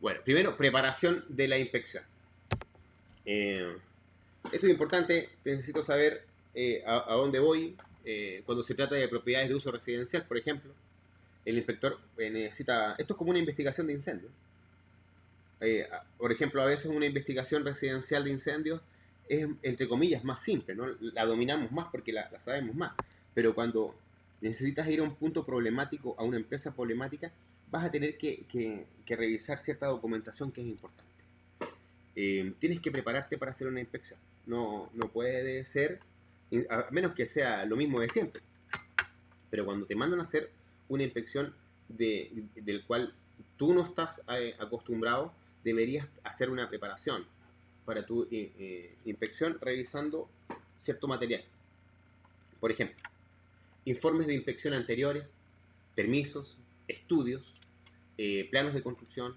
Bueno, primero, preparación de la inspección. Esto es importante, necesito saber a dónde voy. Cuando se trata de propiedades de uso residencial, por ejemplo, el inspector necesita... Esto es como una investigación de incendios. Por ejemplo, a veces una investigación residencial de incendios es, entre comillas, más simple, ¿no? La dominamos más porque la sabemos más. Pero cuando necesitas ir a un punto problemático, a una empresa problemática, vas a tener que revisar cierta documentación que es importante. Tienes que prepararte para hacer una inspección. No puede ser, a menos que sea lo mismo de siempre. Pero cuando te mandan a hacer una inspección del cual tú no estás acostumbrado, deberías hacer una preparación para tu inspección revisando cierto material. Por ejemplo, informes de inspección anteriores, permisos, estudios, planos de construcción,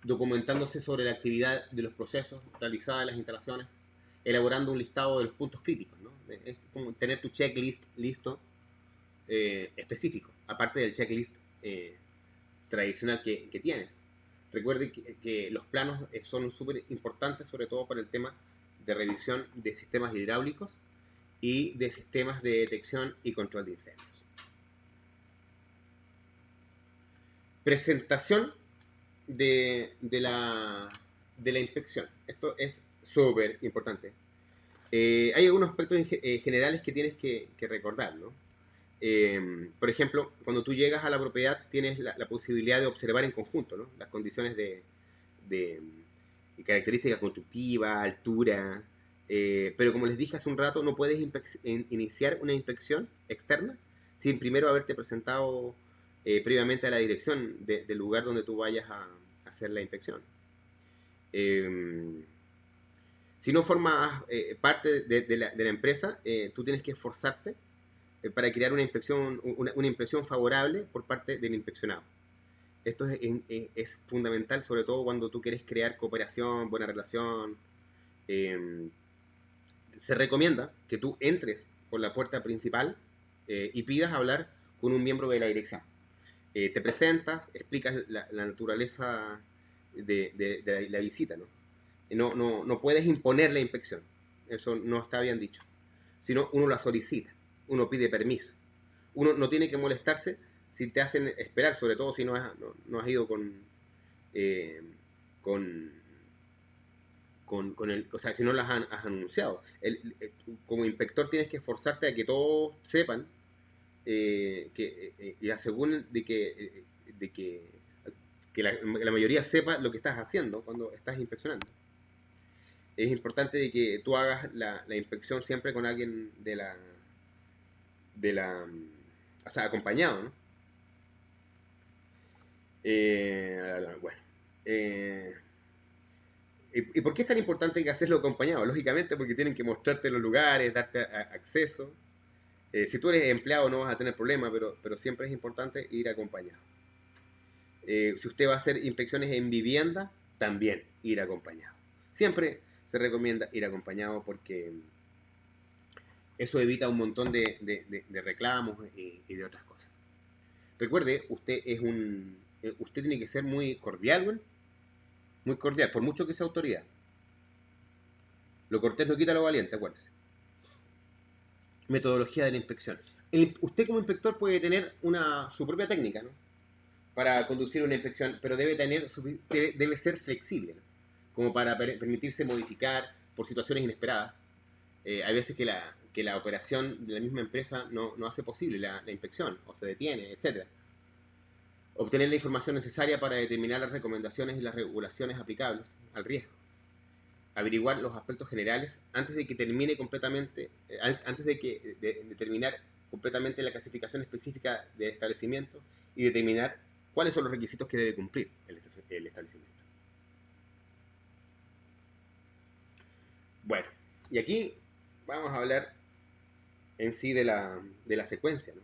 documentándose sobre la actividad de los procesos realizados en las instalaciones, elaborando un listado de los puntos críticos, ¿no? Es como tener tu checklist listo, específico, aparte del checklist tradicional que tienes. Recuerde que los planos son súper importantes, sobre todo para el tema de revisión de sistemas hidráulicos y de sistemas de detección y control de incendios. Presentación de la inspección. Esto es súper importante. Hay algunos aspectos generales que tienes que recordar, ¿no? Por ejemplo, cuando tú llegas a la propiedad tienes la posibilidad de observar en conjunto, ¿no? Las condiciones de características constructivas, altura, pero como les dije hace un rato, no puedes iniciar una inspección externa sin primero haberte presentado previamente a la dirección del lugar donde tú vayas a hacer la inspección. Si no formas parte de la empresa, tú tienes que esforzarte para crear una impresión favorable por parte del inspeccionado. Esto es fundamental, sobre todo cuando tú quieres crear cooperación, buena relación. Se recomienda que tú entres por la puerta principal y pidas hablar con un miembro de la dirección. Te presentas, explicas la naturaleza de la visita, ¿no? No puedes imponer la inspección, eso no está bien dicho, sino uno la solicita, uno pide permiso. Uno no tiene que molestarse si te hacen esperar, sobre todo si no has ido eh, con, con el, o sea, si no las has anunciado. Como inspector tienes que esforzarte a que todos sepan y aseguren que la mayoría sepa lo que estás haciendo cuando estás inspeccionando. Es importante de que tú hagas la inspección siempre con alguien o sea, acompañado, ¿no? Bueno. ¿Y por qué es tan importante que hacerlo acompañado? Lógicamente porque tienen que mostrarte los lugares, darte acceso. Si tú eres empleado no vas a tener problema, pero siempre es importante ir acompañado. Si usted va a hacer inspecciones en vivienda, también ir acompañado. Siempre se recomienda ir acompañado porque eso evita un montón de reclamos y de otras cosas. Recuerde, usted tiene que ser muy cordial, ¿bueno? Muy cordial, por mucho que sea autoridad. Lo cortés no quita lo valiente, acuérdese. Metodología de la inspección. Usted como inspector puede tener su propia técnica, ¿no? Para conducir una inspección, pero debe ser flexible, ¿no? Como para permitirse modificar por situaciones inesperadas. Hay veces que la operación de la misma empresa no hace posible la inspección, o se detiene, etc. Obtener la información necesaria para determinar las recomendaciones y las regulaciones aplicables al riesgo. Averiguar los aspectos generales antes de que termine completamente, antes de terminar completamente la clasificación específica del establecimiento y determinar cuáles son los requisitos que debe cumplir el establecimiento. Bueno, y aquí vamos a hablar en sí de la secuencia, ¿no?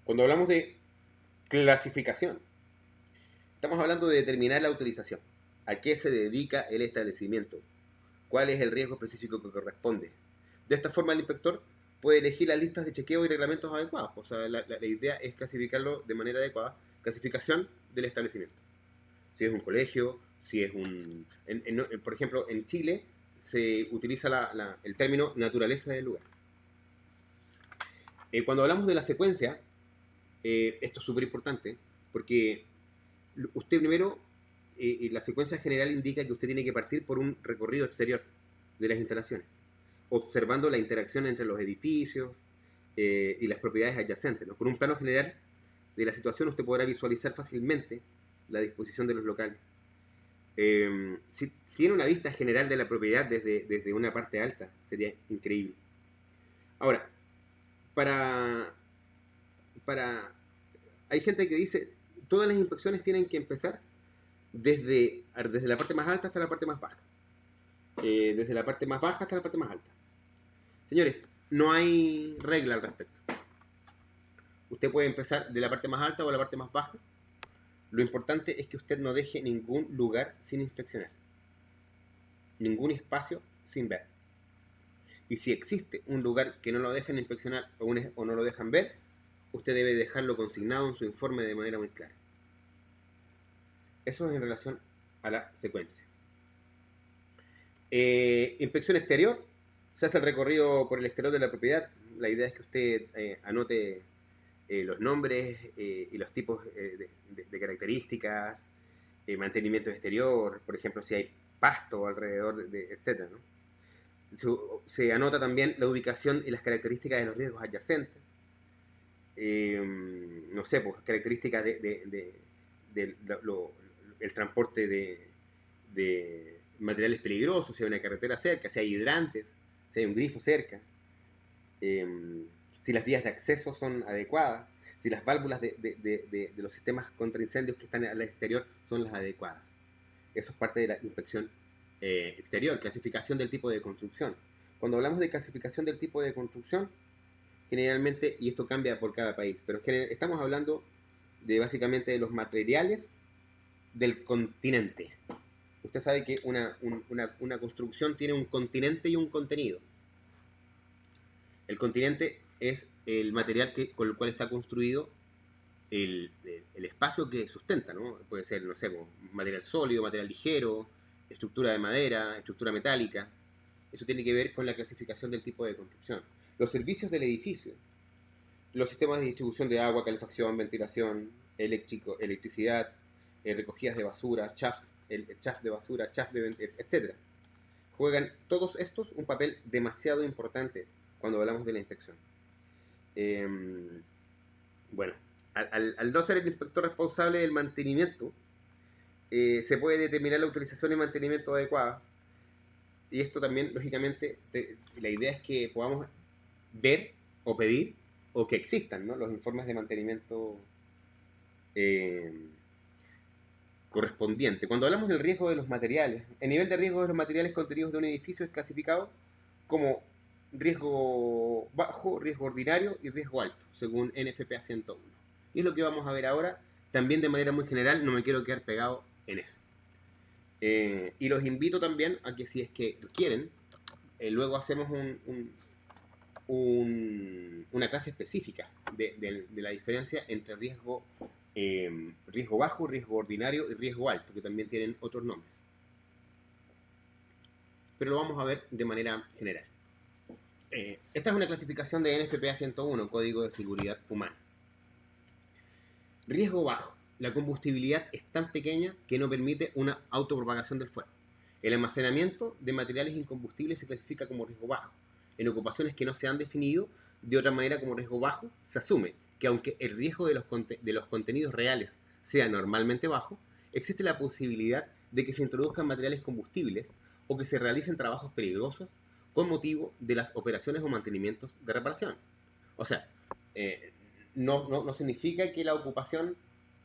Cuando hablamos de clasificación, estamos hablando de determinar la utilización. ¿A qué se dedica el establecimiento? ¿Cuál es el riesgo específico que corresponde? De esta forma el inspector puede elegir las listas de chequeo y reglamentos adecuados. O sea, la idea es clasificarlo de manera adecuada. Clasificación del establecimiento. Si es un colegio, si es por ejemplo, en Chile se utiliza el término naturaleza del lugar. Cuando hablamos de la secuencia, esto es súper importante, porque usted primero, la secuencia general indica que usted tiene que partir por un recorrido exterior de las instalaciones, observando la interacción entre los edificios y las propiedades adyacentes, ¿no? Por un plano general de la situación usted podrá visualizar fácilmente la disposición de los locales. Si tiene una vista general de la propiedad desde una parte alta, sería increíble. Ahora, hay gente que dice, todas las inspecciones tienen que empezar desde la parte más alta hasta la parte más baja. Desde la parte más baja hasta la parte más alta. Señores, no hay regla al respecto. Usted puede empezar de la parte más alta o la parte más baja. Lo importante es que usted no deje ningún lugar sin inspeccionar. Ningún espacio sin ver. Y si existe un lugar que no lo dejan inspeccionar o no lo dejan ver, usted debe dejarlo consignado en su informe de manera muy clara. Eso es en relación a la secuencia. Inspección exterior. Se hace el recorrido por el exterior de la propiedad. La idea es que usted anote los nombres y los tipos de características, mantenimiento exterior, por ejemplo, si hay pasto alrededor, etc., ¿no? Se anota también la ubicación y las características de los riesgos adyacentes. No sé, pues características el transporte materiales peligrosos, si hay una carretera cerca, si hay hidrantes, si hay un grifo cerca, si las vías de acceso son adecuadas, si las válvulas de los sistemas contra incendios que están al exterior son las adecuadas. Eso es parte de la inspección exterior, clasificación del tipo de construcción. Cuando hablamos de clasificación del tipo de construcción, generalmente, y esto cambia por cada país, pero estamos hablando de básicamente de los materiales del continente. Usted sabe que una construcción tiene un continente y un contenido. El continente es el material con el cual está construido el espacio que sustenta, ¿no? Puede ser, no sé, material sólido, material ligero, estructura de madera, estructura metálica. Eso tiene que ver con la clasificación del tipo de construcción. Los servicios del edificio, los sistemas de distribución de agua, calefacción, ventilación, electricidad, recogidas de basura, el chaff de basura, etc. Juegan todos estos un papel demasiado importante cuando hablamos de la inspección. Bueno, al no ser el inspector responsable del mantenimiento, se puede determinar la utilización y mantenimiento adecuada. Y esto también, lógicamente, la idea es que podamos ver o pedir o que existan, ¿no?, los informes de mantenimiento correspondiente. Cuando hablamos del riesgo de los materiales, el nivel de riesgo de los materiales contenidos de un edificio es clasificado como riesgo bajo, riesgo ordinario y riesgo alto, según NFPA 101. Y es lo que vamos a ver ahora, también de manera muy general, no me quiero quedar pegado en eso. Y los invito también a que, si es que quieren, luego hacemos una clase específica de la diferencia entre riesgo bajo, riesgo ordinario y riesgo alto, que también tienen otros nombres. Pero lo vamos a ver de manera general. Esta es una clasificación de NFPA 101, Código de Seguridad Humana. Riesgo bajo. La combustibilidad es tan pequeña que no permite una autopropagación del fuego. El almacenamiento de materiales incombustibles se clasifica como riesgo bajo. En ocupaciones que no se han definido de otra manera como riesgo bajo, se asume que aunque el riesgo de los contenidos reales sea normalmente bajo, existe la posibilidad de que se introduzcan materiales combustibles o que se realicen trabajos peligrosos con motivo de las operaciones o mantenimientos de reparación. O sea, no significa que la ocupación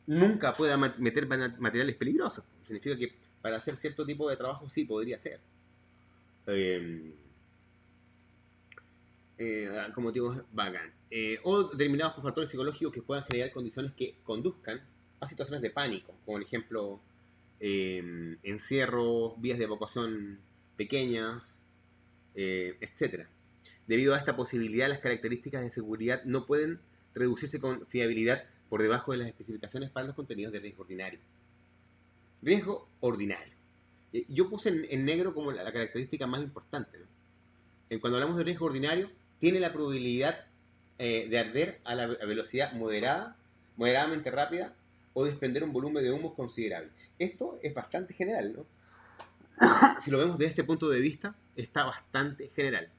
nunca pueda meter materiales peligrosos. Significa que para hacer cierto tipo de trabajo sí podría ser. Como motivos bacán. O determinados por factores psicológicos que puedan generar condiciones que conduzcan a situaciones de pánico, como por ejemplo encierros, vías de evacuación pequeñas, etc. Debido a esta posibilidad, las características de seguridad no pueden reducirse con fiabilidad por debajo de las especificaciones para los contenidos de riesgo ordinario. Riesgo ordinario. Yo puse en negro como la característica más importante, ¿no? Cuando hablamos de riesgo ordinario, tiene la probabilidad de arder a la velocidad moderadamente rápida o desprender un volumen de humo considerable. Esto es bastante general, ¿no? Si lo vemos desde este punto de vista, está bastante general.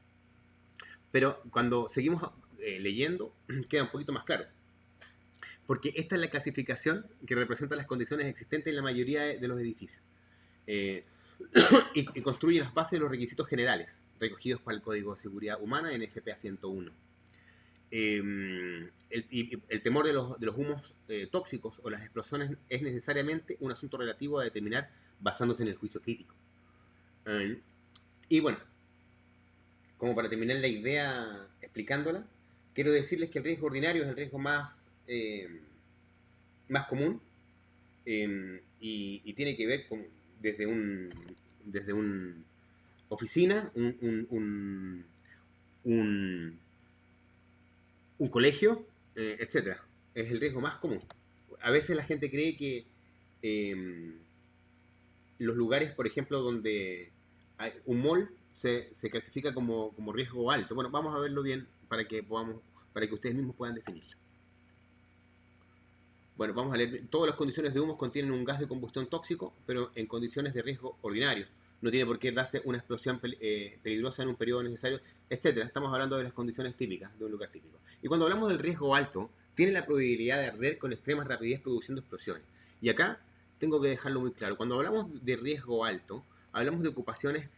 Pero cuando seguimos leyendo, queda un poquito más claro. Porque esta es la clasificación que representa las condiciones existentes en la mayoría de los edificios. Y construye las bases de los requisitos generales recogidos para el Código de Seguridad Humana en NFPA 101. El temor de los humos tóxicos o las explosiones es necesariamente un asunto relativo a determinar basándose en el juicio crítico. Y bueno, como para terminar la idea explicándola, quiero decirles que el riesgo ordinario es el riesgo más común y tiene que ver con desde una oficina, un colegio, etc. Es el riesgo más común. A veces la gente cree que los lugares, por ejemplo, donde hay un mall se clasifica como riesgo alto. Bueno, vamos a verlo bien para que ustedes mismos puedan definirlo. Bueno, vamos a leer. Todas las condiciones de humos contienen un gas de combustión tóxico, pero en condiciones de riesgo ordinario. No tiene por qué darse una explosión peligrosa en un periodo necesario, etc. Estamos hablando de las condiciones típicas de un lugar típico. Y cuando hablamos del riesgo alto, tiene la probabilidad de arder con extrema rapidez produciendo explosiones. Y acá tengo que dejarlo muy claro. Cuando hablamos de riesgo alto, hablamos de ocupaciones,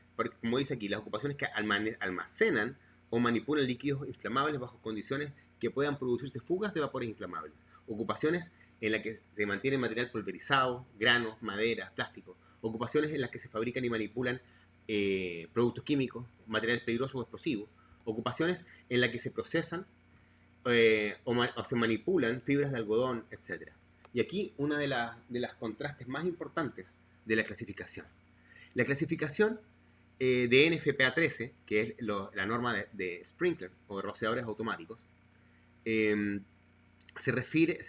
como dice aquí, las ocupaciones que almacenan o manipulan líquidos inflamables bajo condiciones que puedan producirse fugas de vapores inflamables. Ocupaciones en las que se mantiene material pulverizado, granos, maderas, plásticos. Ocupaciones en las que se fabrican y manipulan productos químicos, materiales peligrosos o explosivos. Ocupaciones en las que se procesan o se manipulan fibras de algodón, etc. Y aquí una de las contrastes más importantes de la clasificación. La clasificación de NFPA 13, que es la norma de sprinkler o de rociadores automáticos, se refiere,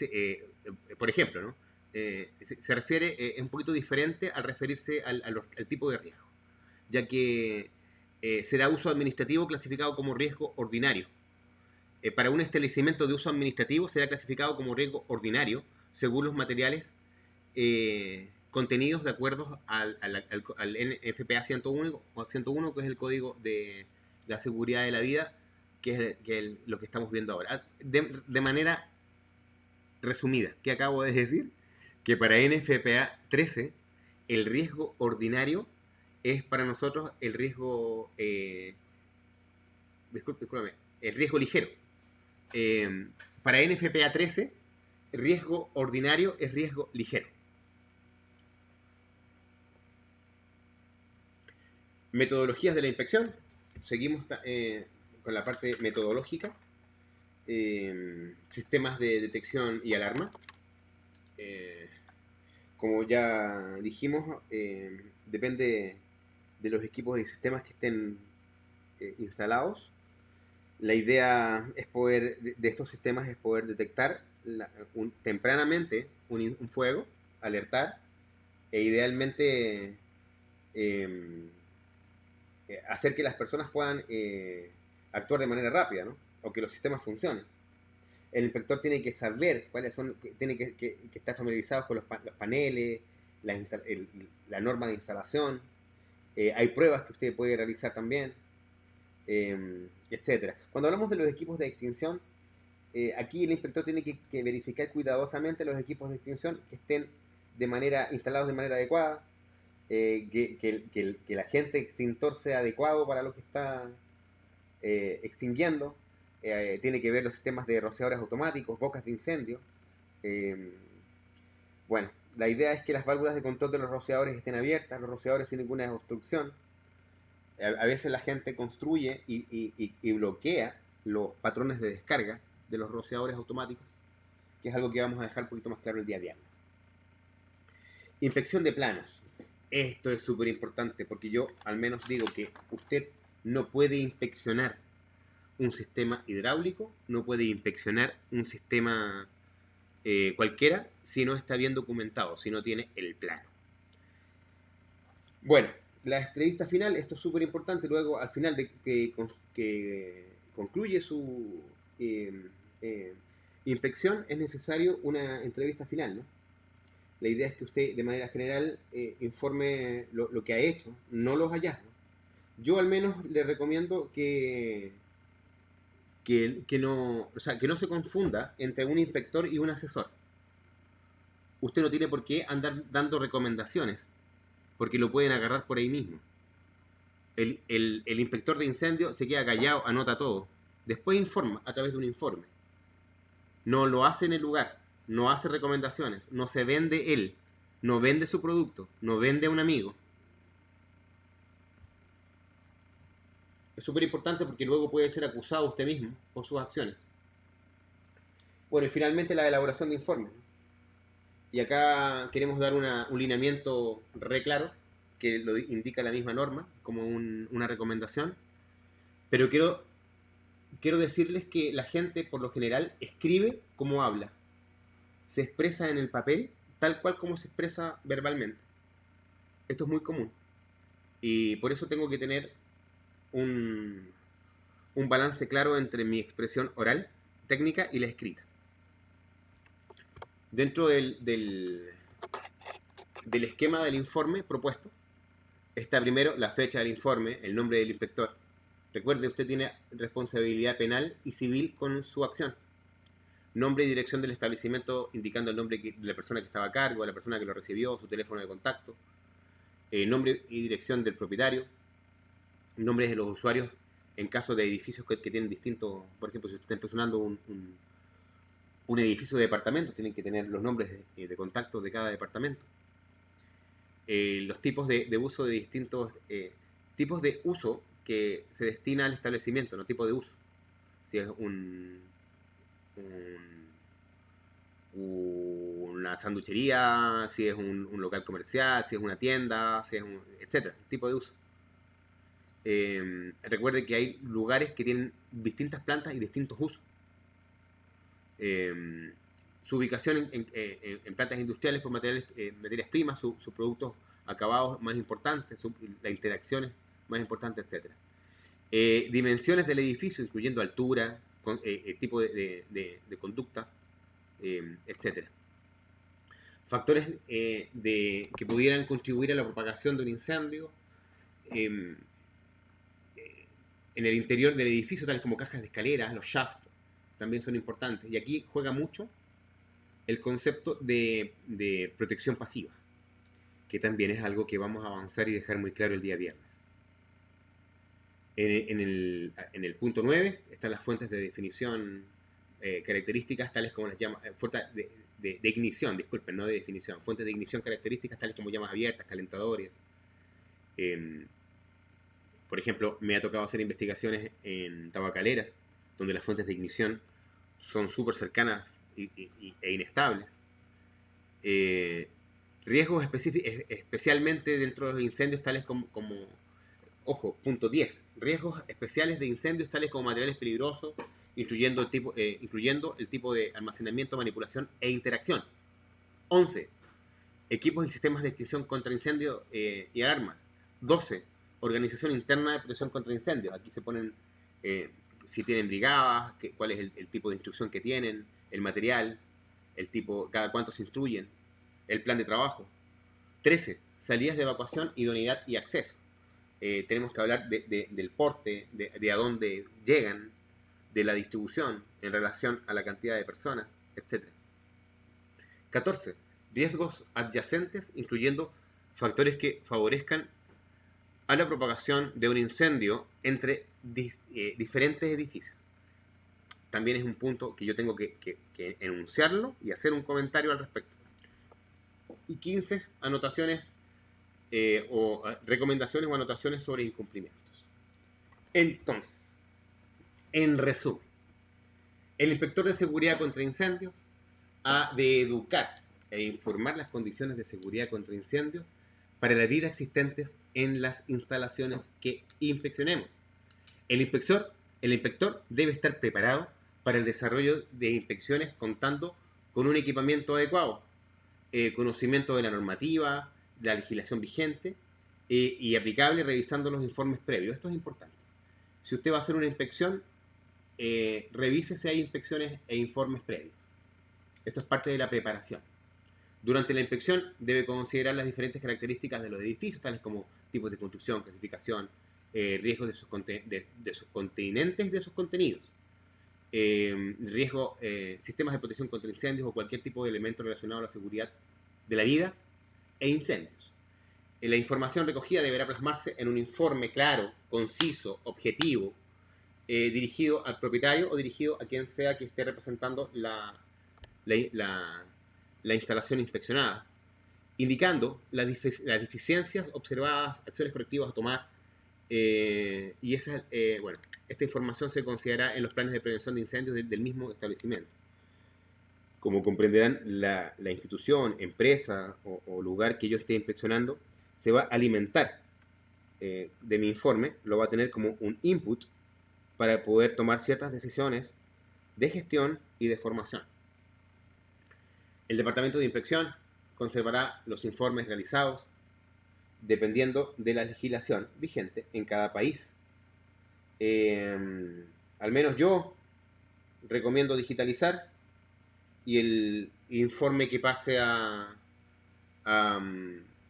por ejemplo, ¿no? Se refiere, es un poquito diferente al referirse al tipo de riesgo, ya que será uso administrativo clasificado como riesgo ordinario. Para un establecimiento de uso administrativo será clasificado como riesgo ordinario según los materiales contenidos de acuerdo al NFPA 101, que es el Código de la Seguridad de la Vida, que es lo que estamos viendo ahora. De manera resumida, ¿qué acabo de decir? Que para NFPA 13 el riesgo ordinario es para nosotros el riesgo discúlpame, el riesgo ligero. Para NFPA 13 riesgo ordinario es riesgo ligero. Metodologías de la inspección. Seguimos con la parte metodológica. Sistemas de detección y alarma. Como ya dijimos, depende de los equipos y sistemas que estén instalados. La idea es de estos sistemas es poder detectar tempranamente un fuego, alertar, e idealmente hacer que las personas puedan actuar de manera rápida, ¿no? O que los sistemas funcionen. El inspector tiene que saber cuáles son, tiene que estar familiarizado con los paneles, la norma de instalación. Hay pruebas que usted puede realizar también, etcétera. Cuando hablamos de los equipos de extinción, aquí el inspector tiene que verificar cuidadosamente los equipos de extinción que estén instalados de manera adecuada, que el agente extintor sea adecuado para lo que está extinguiendo. Tiene que ver los sistemas de rociadores automáticos, bocas de incendio. Bueno, la idea es que las válvulas de control de los rociadores estén abiertas, los rociadores sin ninguna obstrucción. A veces la gente construye y bloquea los patrones de descarga de los rociadores automáticos, que es algo que vamos a dejar un poquito más claro el día viernes. Inspección de planos. Esto es súper importante porque yo al menos digo que usted no puede inspeccionar un sistema hidráulico, no puede inspeccionar un sistema cualquiera si no está bien documentado, si no tiene el plano. Bueno, la entrevista final, esto es súper importante, luego al final de que concluye su inspección es necesario una entrevista final, ¿no? La idea es que usted de manera general informe lo que ha hecho, no los hallazgos. Yo al menos le recomiendo que no se confunda entre un inspector y un asesor. Usted no tiene por qué andar dando recomendaciones, porque lo pueden agarrar por ahí mismo. El inspector de incendio se queda callado, anota todo. Después informa a través de un informe. No lo hace en el lugar, no hace recomendaciones, no se vende él, no vende su producto, no vende a un amigo. Es súper importante porque luego puede ser acusado usted mismo por sus acciones. Bueno, y finalmente la elaboración de informes. Y acá queremos dar un lineamiento re claro, que lo indica la misma norma, como una recomendación. Pero quiero decirles que la gente, por lo general, escribe como habla. Se expresa en el papel tal cual como se expresa verbalmente. Esto es muy común. Y por eso tengo que tener un balance claro entre mi expresión oral, técnica y la escrita. Dentro del esquema del informe propuesto está primero la fecha del informe, el nombre del inspector. Recuerde, usted tiene responsabilidad penal y civil con su acción. Nombre y dirección del establecimiento indicando el nombre de la persona que estaba a cargo, la persona que lo recibió, su teléfono de contacto. nombre y dirección del propietario, nombres de los usuarios en caso de edificios que tienen distintos, por ejemplo, si usted está impresionando un edificio de departamentos, tienen que tener los nombres de contacto de cada departamento. Los tipos de uso de distintos tipos de uso que se destina al establecimiento, no tipo de uso. Si es una sanduchería, si es un local comercial, si es una tienda, si es etcétera, tipo de uso. Recuerde que hay lugares que tienen distintas plantas y distintos usos. Su ubicación en plantas industriales por materias primas, sus productos acabados más importantes, las interacciones más importantes, etc. Dimensiones del edificio, incluyendo altura, tipo de conducta, etc. Factores que pudieran contribuir a la propagación de un incendio en el interior del edificio, tales como cajas de escaleras, los shafts, también son importantes. Y aquí juega mucho el concepto de protección pasiva, que también es algo que vamos a avanzar y dejar muy claro el día viernes. En el punto 9 están las fuentes de definición, características tales como las llamas, fuentes de ignición, disculpen, no de definición, fuentes de ignición características tales como llamas abiertas, calentadores. Por ejemplo, me ha tocado hacer investigaciones en tabacaleras, donde las fuentes de ignición son súper cercanas e inestables. Riesgos especialmente dentro de los incendios tales como ojo, punto 10, riesgos especiales de incendios tales como materiales peligrosos, incluyendo el tipo de almacenamiento, manipulación e interacción. 11, equipos y sistemas de extinción contra incendios y alarma. 12, organización interna de protección contra incendios. Aquí se ponen si tienen brigadas, cuál es el tipo de instrucción que tienen, el material, el tipo, cada cuánto se instruyen, el plan de trabajo. 13, salidas de evacuación, idoneidad y acceso. Tenemos que hablar del porte, de a dónde llegan, de la distribución en relación a la cantidad de personas, etc. 14, riesgos adyacentes, incluyendo factores que favorezcan a la propagación de un incendio entre diferentes edificios. También es un punto que yo tengo que enunciarlo y hacer un comentario al respecto. Y 15, anotaciones o recomendaciones o anotaciones sobre incumplimientos. Entonces, en resumen, el inspector de seguridad contra incendios ha de educar e informar las condiciones de seguridad contra incendios para la vida existentes en las instalaciones que inspeccionemos. El inspector debe estar preparado para el desarrollo de inspecciones contando con un equipamiento adecuado, conocimiento de la normativa, de la legislación vigente y aplicable, revisando los informes previos. Esto es importante. Si usted va a hacer una inspección, revise si hay inspecciones e informes previos. Esto es parte de la preparación. Durante la inspección debe considerar las diferentes características de los edificios, tales como tipos de construcción, clasificación, riesgos de sus continentes y de sus contenidos, sistemas de protección contra incendios o cualquier tipo de elemento relacionado a la seguridad de la vida e incendios. La información recogida deberá plasmarse en un informe claro, conciso, objetivo, dirigido al propietario o dirigido a quien sea que esté representando la instalación inspeccionada, indicando las deficiencias observadas, acciones correctivas a tomar, y esta información se considerará en los planes de prevención de incendios del mismo establecimiento. Como comprenderán, la institución, empresa o lugar que yo esté inspeccionando se va a alimentar de mi informe, lo va a tener como un input para poder tomar ciertas decisiones de gestión y de formación. El departamento de inspección conservará los informes realizados dependiendo de la legislación vigente en cada país. Al menos yo recomiendo digitalizar y el informe que pase a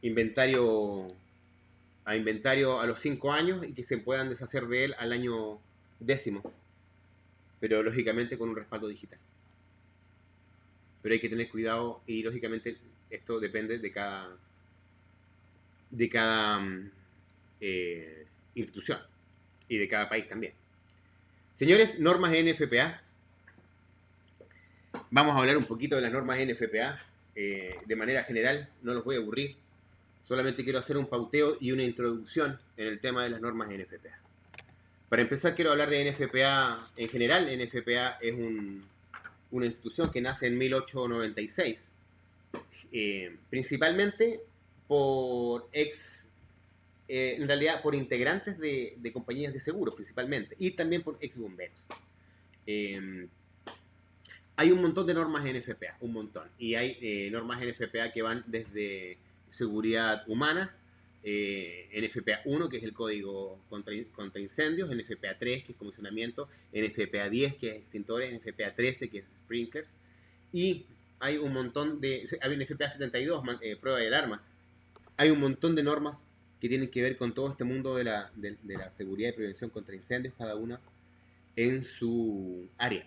inventario a los 5 años y que se puedan deshacer de él al año 10º, pero lógicamente con un respaldo digital. Pero hay que tener cuidado y lógicamente esto depende de cada de cada institución y de cada país también. Señores, normas NFPA. Vamos a hablar un poquito de las normas NFPA de manera general, no los voy a aburrir. Solamente quiero hacer un pauteo y una introducción en el tema de las normas NFPA. Para empezar, quiero hablar de NFPA en general. NFPA es una institución que nace en 1896, principalmente por en realidad por integrantes de compañías de seguros, principalmente, y también por ex bomberos. Hay un montón de normas NFPA, un montón. Y hay normas NFPA que van desde seguridad humana, NFPA 1, que es el código contra incendios, NFPA 3, que es comisionamiento, NFPA 10, que es extintores, NFPA 13, que es sprinklers, y hay un montón hay NFPA 72, prueba de alarma. Hay un montón de normas que tienen que ver con todo este mundo de la seguridad y prevención contra incendios, cada una en su área.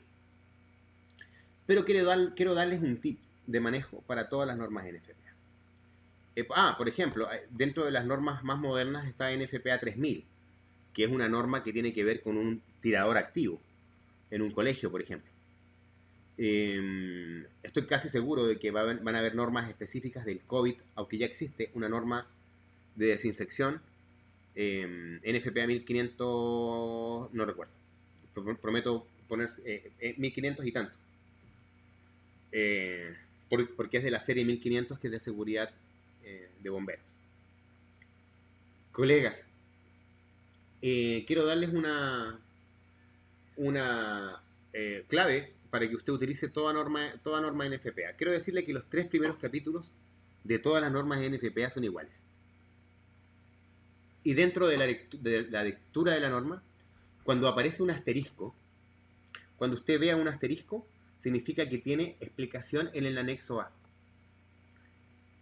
Pero quiero darles un tip de manejo para todas las normas NFPA. Por ejemplo, dentro de las normas más modernas está NFPA 3000, que es una norma que tiene que ver con un tirador activo en un colegio, por ejemplo. Estoy casi seguro de que van a haber normas específicas del COVID, aunque ya existe una norma de desinfección, NFPA 1500, no recuerdo, prometo poner 1500 y tanto, porque es de la serie 1500, que es de seguridad de bomberos. Colegas, quiero darles una clave para que usted utilice toda norma NFPA. Quiero decirle que los 3 primeros capítulos de todas las normas NFPA son iguales. Y dentro de la lectura de la norma, cuando aparece un asterisco, cuando usted vea un asterisco, significa que tiene explicación en el anexo A.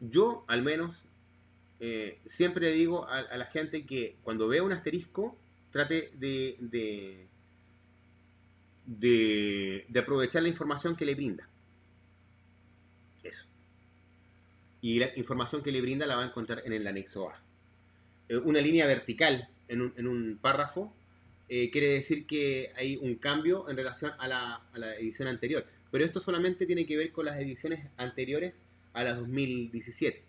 Yo, al menos, siempre digo a la gente que cuando vea un asterisco, trate de aprovechar la información que le brinda. Eso. Y la información que le brinda la va a encontrar en el anexo A. Una línea vertical en un párrafo quiere decir que hay un cambio en relación a la edición anterior. Pero esto solamente tiene que ver con las ediciones anteriores a la 2017.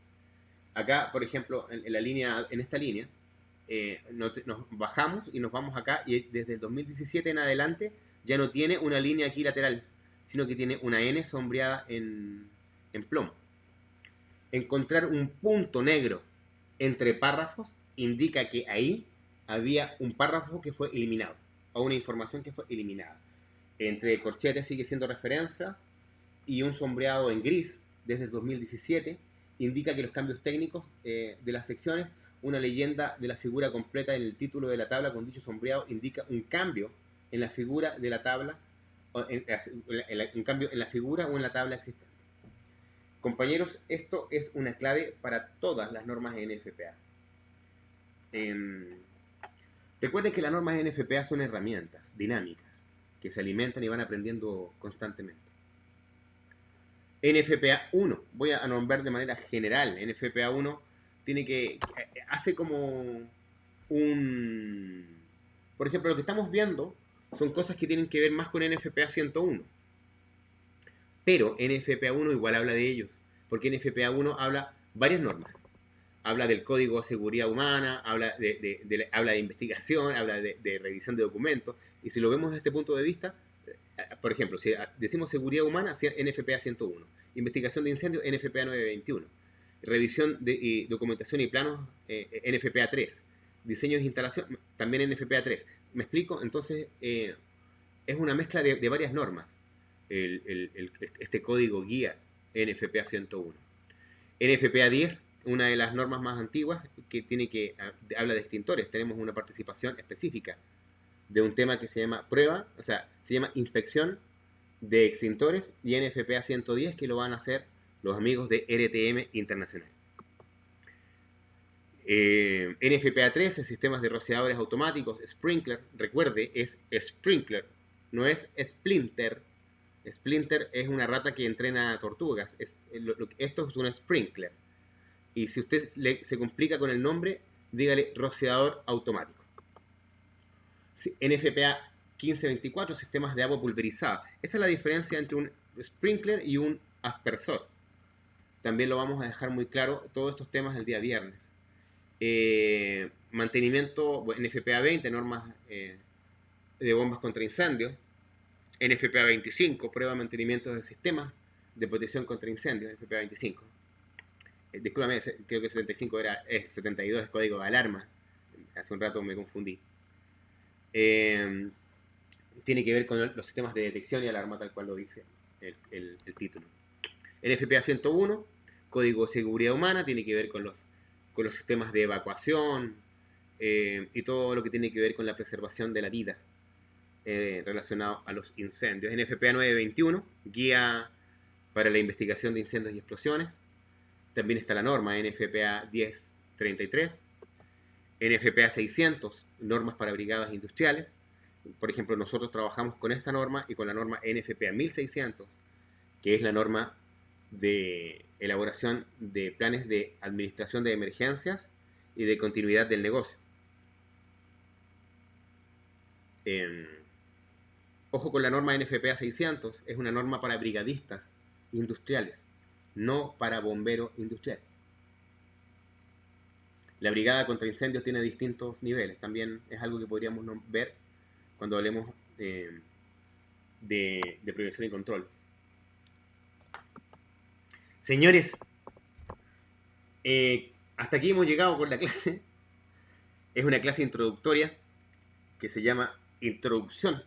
Acá, por ejemplo, en esta línea, nos bajamos y nos vamos acá, y desde el 2017 en adelante ya no tiene una línea aquí lateral, sino que tiene una N sombreada en plomo. Encontrar un punto negro entre párrafos indica que ahí había un párrafo que fue eliminado, o una información que fue eliminada. Entre corchetes sigue siendo referencia, y un sombreado en gris desde el 2017 indica que los cambios técnicos de las secciones, una leyenda de la figura completa en el título de la tabla con dicho sombreado indica un cambio en la figura de la tabla, un cambio en la figura o en la tabla existente. Compañeros, esto es una clave para todas las normas NFPA. Recuerden que las normas NFPA son herramientas dinámicas que se alimentan y van aprendiendo constantemente. NFPA 1, voy a nombrar de manera general. NFPA 1 hace como por ejemplo, lo que estamos viendo son cosas que tienen que ver más con NFPA 101. Pero NFPA 1 igual habla de ellos, porque NFPA 1 habla varias normas. Habla del Código de Seguridad Humana, habla de investigación, habla de revisión de documentos. Y si lo vemos desde este punto de vista, por ejemplo, si decimos seguridad humana, NFPA 101. Investigación de incendios, NFPA 921. Revisión de documentación y planos, NFPA 3. Diseños de instalación, también NFPA 3. ¿Me explico? Entonces, es una mezcla de varias normas. Este código guía NFPA 101. NFPA 10, una de las normas más antiguas que habla de extintores. Tenemos una participación específica de un tema que se llama prueba, o sea, se llama inspección de extintores, y NFPA 110, que lo van a hacer los amigos de RTM Internacional. NFPA 13, sistemas de rociadores automáticos, sprinkler, recuerde, es sprinkler, no es splinter. Splinter es una rata que entrena tortugas, esto es un sprinkler. Y si usted se complica con el nombre, dígale rociador automático. NFPA 1524, sistemas de agua pulverizada. Esa es la diferencia entre un sprinkler y un aspersor. También lo vamos a dejar muy claro todos estos temas el día viernes. Mantenimiento, NFPA 20, normas de bombas contra incendios. NFPA 25, prueba de mantenimiento de sistemas de protección contra incendios, NFPA 25. Discúlpame, creo que 75 es 72, es código de alarma. Hace un rato me confundí. Tiene que ver con los sistemas de detección y alarma, tal cual lo dice el título. NFPA 101, código de seguridad humana, tiene que ver con los sistemas de evacuación y todo lo que tiene que ver con la preservación de la vida relacionado a los incendios. NFPA 921, guía para la investigación de incendios y explosiones. También está la norma NFPA 1033, NFPA 600, normas para brigadas industriales. Por ejemplo, nosotros trabajamos con esta norma y con la norma NFPA 1600, que es la norma de elaboración de planes de administración de emergencias y de continuidad del negocio. Ojo con la norma NFPA 600, es una norma para brigadistas industriales, no para bombero industrial. La brigada contra incendios tiene distintos niveles, también es algo que podríamos ver cuando hablemos de prevención y control. Señores, hasta aquí hemos llegado con la clase. Es una clase introductoria que se llama Introducción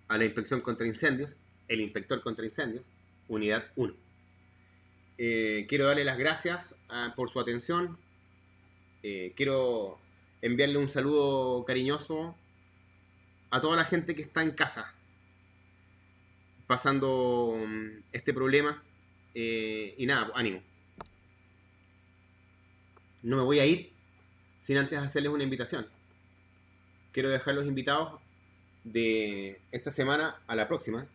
a la Inspección contra Incendios, el Inspector contra Incendios, Unidad 1. Quiero darle las gracias por su atención. Quiero enviarle un saludo cariñoso a toda la gente que está en casa pasando este problema. Y nada, ánimo. No me voy a ir sin antes hacerles una invitación. Quiero dejarlos invitados de esta semana a la próxima.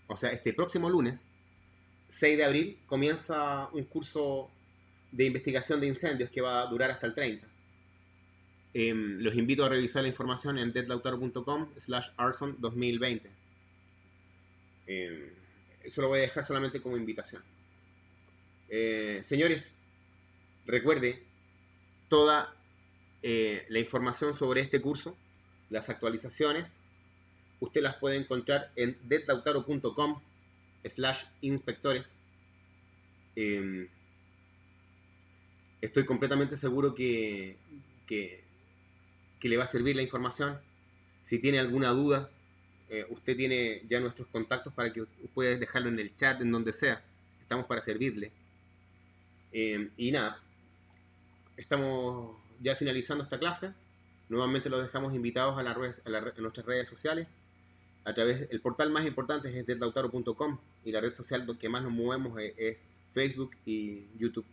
O sea, este próximo lunes, 6 de abril, comienza un curso de investigación de incendios que va a durar hasta el 30. Los invito a revisar la información en deadlautaro.com/arson 2020. Eso lo voy a dejar solamente como invitación. Señores, recuerde toda la información sobre este curso, las actualizaciones, usted las puede encontrar en deadlautaro.com/inspectores. Estoy completamente seguro que le va a servir la información. Si tiene alguna duda, usted tiene ya nuestros contactos para que pueda dejarlo en el chat, en donde sea. Estamos para servirle. Y nada, estamos ya finalizando esta clase. Nuevamente los dejamos invitados a nuestras redes sociales. A través del portal más importante es deadlautaro.com y la red social que más nos movemos es Facebook y YouTube.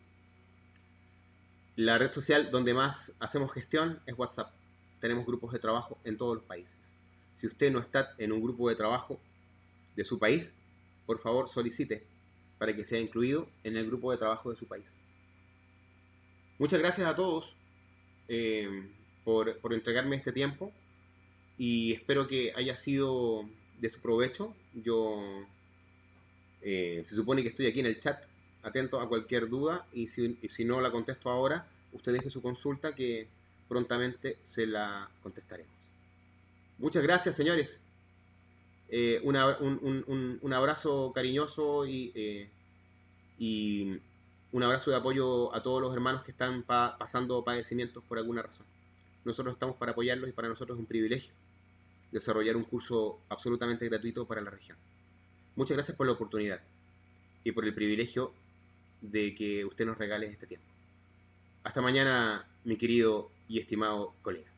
La red social donde más hacemos gestión es WhatsApp. Tenemos grupos de trabajo en todos los países. Si usted no está en un grupo de trabajo de su país, por favor solicite para que sea incluido en el grupo de trabajo de su país. Muchas gracias a todos por entregarme este tiempo y espero que haya sido de su provecho. Yo se supone que estoy aquí en el chat, atento a cualquier duda, y si no la contesto ahora, usted deje su consulta que prontamente se la contestaremos. Muchas gracias, señores. Un abrazo cariñoso y un abrazo de apoyo a todos los hermanos que están pasando padecimientos por alguna razón. Nosotros estamos para apoyarlos y para nosotros es un privilegio desarrollar un curso absolutamente gratuito para la región. Muchas gracias por la oportunidad y por el privilegio de que usted nos regale este tiempo. Hasta mañana, mi querido y estimado colega.